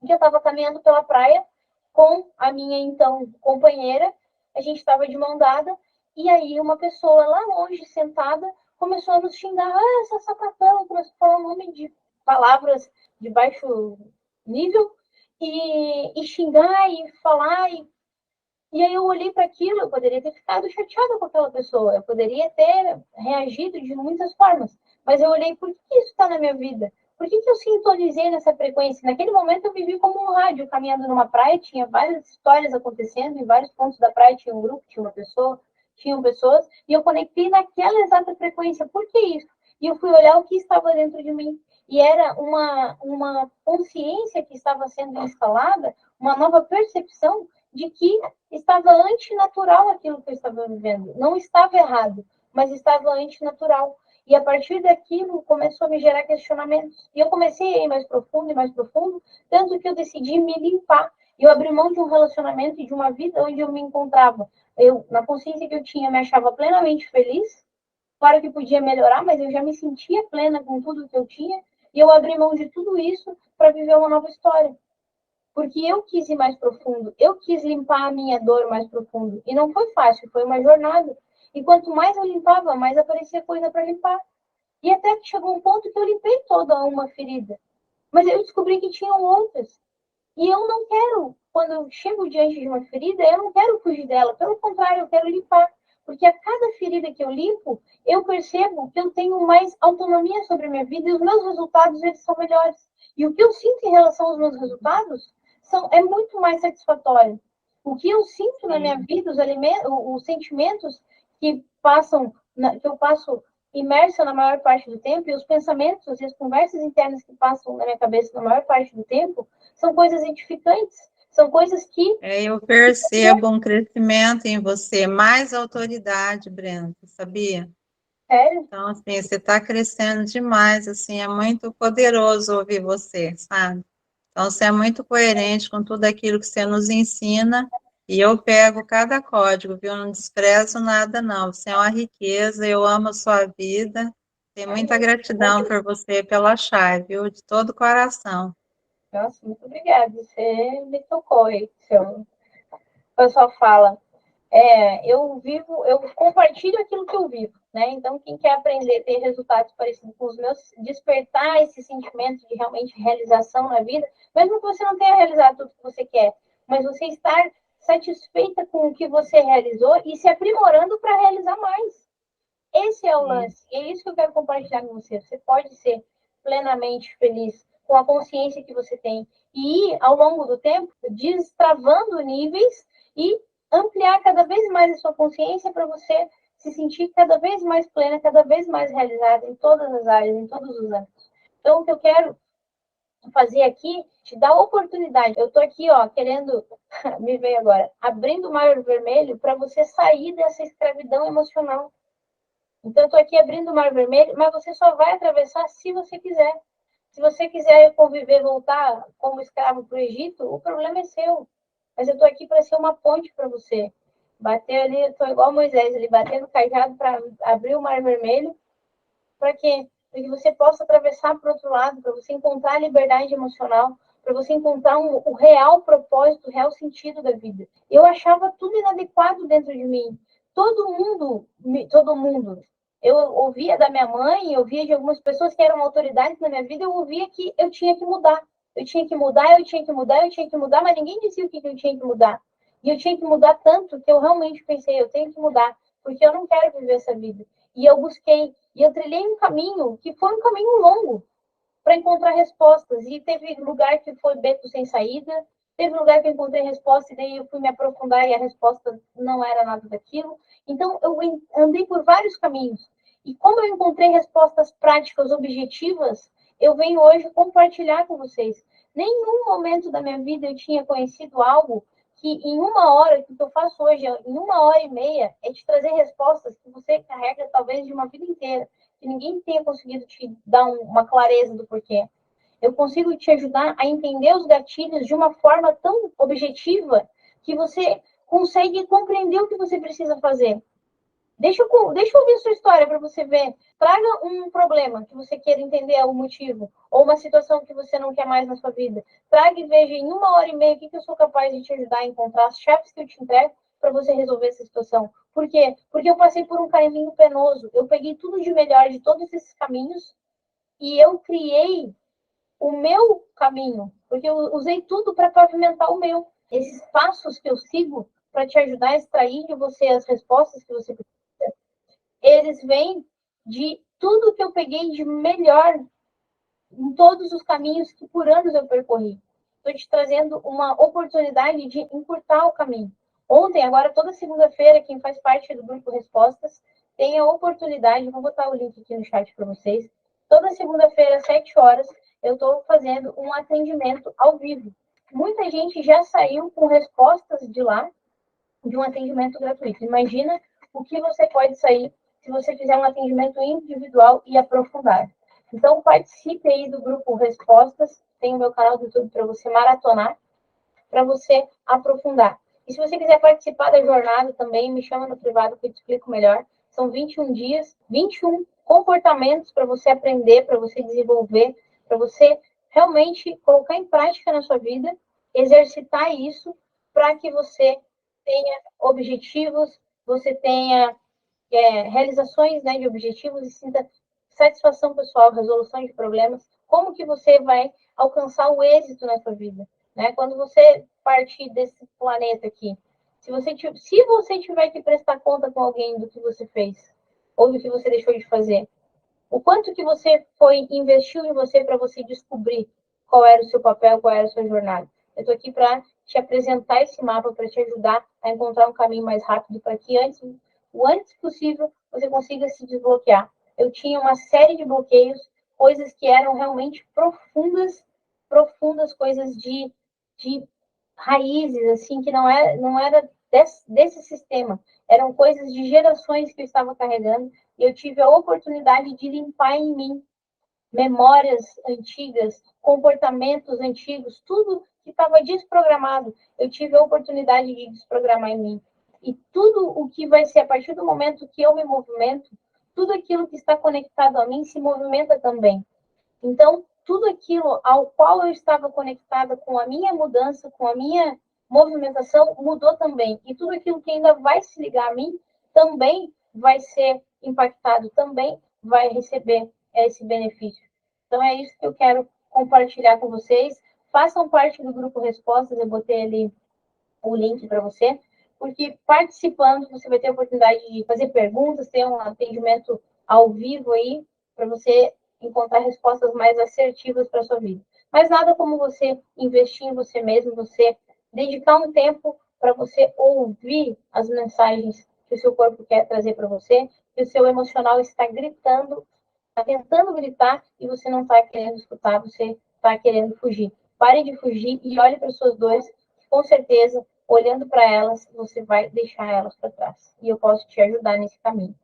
que eu estava caminhando pela praia com a minha, então, companheira. A gente estava de mão dada, e aí uma pessoa lá longe, sentada, começou a nos xingar. Ah, essa sapatão, começou a falar um nome de palavras de baixo nível, e xingar, e falar, e aí eu olhei para aquilo, eu poderia ter ficado chateada com aquela pessoa, eu poderia ter reagido de muitas formas, mas eu olhei, por que isso está na minha vida? Por que eu sintonizei nessa frequência? Naquele momento eu vivi como um rádio, caminhando numa praia, tinha várias histórias acontecendo, em vários pontos da praia tinha um grupo, tinha uma pessoa, tinham pessoas, e eu conectei naquela exata frequência. Por que isso? E eu fui olhar o que estava dentro de mim. E era uma consciência que estava sendo instalada, uma nova percepção de que estava antinatural aquilo que eu estava vivendo. Não estava errado, mas estava antinatural. E a partir daquilo começou a me gerar questionamentos. E eu comecei a ir mais profundo, tanto que eu decidi me limpar. E eu abri mão de um relacionamento e de uma vida onde eu me encontrava. Eu, na consciência que eu tinha, me achava plenamente feliz. Claro que podia melhorar, mas eu já me sentia plena com tudo que eu tinha. E eu abri mão de tudo isso para viver uma nova história. Porque eu quis ir mais profundo, eu quis limpar a minha dor mais profundo. E não foi fácil, foi uma jornada. E quanto mais eu limpava, mais aparecia coisa para limpar. E até que chegou um ponto que eu limpei toda uma ferida. Mas eu descobri que tinham outras. E eu não quero, quando eu chego diante de uma ferida, eu não quero fugir dela. Pelo contrário, eu quero limpar. Porque a cada ferida que eu limpo, eu percebo que eu tenho mais autonomia sobre a minha vida e os meus resultados, eles são melhores. E o que eu sinto em relação aos meus resultados é muito mais satisfatório. O que eu sinto na minha vida, os sentimentos que eu passo imersa na maior parte do tempo, e os pensamentos e as conversas internas que passam na minha cabeça na maior parte do tempo, são coisas edificantes, são coisas que... Eu percebo um crescimento em você, mais autoridade, Brenda, sabia? Sério? Então, assim, você está crescendo demais, assim, é muito poderoso ouvir você, sabe? Então, você é muito coerente com tudo aquilo que você nos ensina, e eu pego cada código, viu? Não desprezo nada, não. Você é uma riqueza, eu amo a sua vida, tenho muita gratidão por você, pela chave, viu? De todo o coração. Nossa, muito obrigada. Você me tocou aí, seu. O pessoal fala. Eu compartilho aquilo que eu vivo, né? Então, quem quer aprender, ter resultados parecidos com os meus, despertar esse sentimento de realmente realização na vida, mesmo que você não tenha realizado tudo que você quer, mas você estar satisfeita com o que você realizou e se aprimorando para realizar mais. Esse é o lance, e é isso que eu quero compartilhar com você. Você pode ser plenamente feliz com a consciência que você tem e ir, ao longo do tempo, destravando níveis e ampliar cada vez mais a sua consciência para você se sentir cada vez mais plena, cada vez mais realizada em todas as áreas, em todos os âmbitos. Então, o que eu quero fazer aqui, te dar oportunidade. Eu estou aqui, ó, querendo, me veio agora, abrindo o mar vermelho para você sair dessa escravidão emocional. Então, eu estou aqui abrindo o Mar Vermelho, mas você só vai atravessar se você quiser. Se você quiser conviver, voltar como escravo para o Egito, o problema é seu. Mas eu estou aqui para ser uma ponte para você. Bater ali, eu estou igual Moisés, ele batendo o cajado para abrir o Mar Vermelho. Para quê? Para que você possa atravessar para o outro lado, para você encontrar a liberdade emocional, para você encontrar o real propósito, o real sentido da vida. Eu achava tudo inadequado dentro de mim. Todo mundo, eu ouvia da minha mãe, eu ouvia de algumas pessoas que eram autoridades na minha vida, eu ouvia que eu tinha que mudar. Eu tinha que mudar, eu tinha que mudar, eu tinha que mudar, mas ninguém dizia o que eu tinha que mudar. E eu tinha que mudar tanto que eu realmente pensei, eu tenho que mudar, porque eu não quero viver essa vida. E eu busquei, e eu trilhei um caminho que foi um caminho longo para encontrar respostas. E teve lugar que foi beco sem saída, teve lugar que eu encontrei resposta e daí eu fui me aprofundar e a resposta não era nada daquilo. Então, eu andei por vários caminhos. E como eu encontrei respostas práticas, objetivas, eu venho hoje compartilhar com vocês. Nenhum momento da minha vida eu tinha conhecido algo que em uma hora, que eu faço hoje, em 1h30, é te trazer respostas que você carrega talvez de uma vida inteira, que ninguém tenha conseguido te dar uma clareza do porquê. Eu consigo te ajudar a entender os gatilhos de uma forma tão objetiva que você consegue compreender o que você precisa fazer. Deixa eu ouvir sua história para você ver. Traga um problema que você queira entender o motivo, ou uma situação que você não quer mais na sua vida. Traga e veja em 1h30 o que eu sou capaz de te ajudar a encontrar, as chaves que eu te entrego para você resolver essa situação. Por quê? Porque eu passei por um caminho penoso. Eu peguei tudo de melhor de todos esses caminhos e eu criei o meu caminho, porque eu usei tudo para pavimentar o meu. Esses passos que eu sigo para te ajudar a extrair de você as respostas que você precisa, eles vêm de tudo que eu peguei de melhor em todos os caminhos que por anos eu percorri. Estou te trazendo uma oportunidade de encurtar o caminho. Ontem, agora, toda segunda-feira, quem faz parte do grupo Respostas tem a oportunidade, vou botar o link aqui no chat para vocês, toda segunda-feira, às 7 horas, eu estou fazendo um atendimento ao vivo. Muita gente já saiu com respostas de lá, de um atendimento gratuito. Imagina o que você pode sair se você fizer um atendimento individual e aprofundar. Então, participe aí do grupo Respostas, tem o meu canal do YouTube para você maratonar, para você aprofundar. E se você quiser participar da jornada também, me chama no privado que eu te explico melhor. São 21 dias, 21 comportamentos para você aprender, para você desenvolver, para você realmente colocar em prática na sua vida, exercitar isso para que você tenha objetivos, você tenha realizações, né, de objetivos e sinta satisfação pessoal, resolução de problemas. Como que você vai alcançar o êxito na sua vida? Né? Quando você partir desse planeta aqui, se você tiver que prestar conta com alguém do que você fez ou do que você deixou de fazer, o quanto que você investiu em você para você descobrir qual era o seu papel, qual era a sua jornada. Eu estou aqui para te apresentar esse mapa, para te ajudar a encontrar um caminho mais rápido para que o antes possível você consiga se desbloquear. Eu tinha uma série de bloqueios, coisas que eram realmente profundas, coisas de raízes, assim, que não era desse sistema. Eram coisas de gerações que eu estava carregando, e eu tive a oportunidade de limpar em mim memórias antigas, comportamentos antigos, tudo que estava desprogramado. Eu tive a oportunidade de desprogramar em mim. E tudo o que vai ser a partir do momento que eu me movimento, tudo aquilo que está conectado a mim se movimenta também. Então, tudo aquilo ao qual eu estava conectada com a minha mudança, com a minha movimentação, mudou também. E tudo aquilo que ainda vai se ligar a mim também vai ser impactado, também vai receber esse benefício. Então, é isso que eu quero compartilhar com vocês. Façam parte do grupo Respostas, eu botei ali o link para você, porque participando você vai ter a oportunidade de fazer perguntas, ter um atendimento ao vivo aí, para você encontrar respostas mais assertivas para a sua vida. Mas nada como você investir em você mesmo, você dedicar um tempo para você ouvir as mensagens que o seu corpo quer trazer para você, que o seu emocional está gritando, está tentando gritar e você não está querendo escutar, você está querendo fugir. Pare de fugir e olhe para suas dores, com certeza, olhando para elas, você vai deixar elas para trás. E eu posso te ajudar nesse caminho.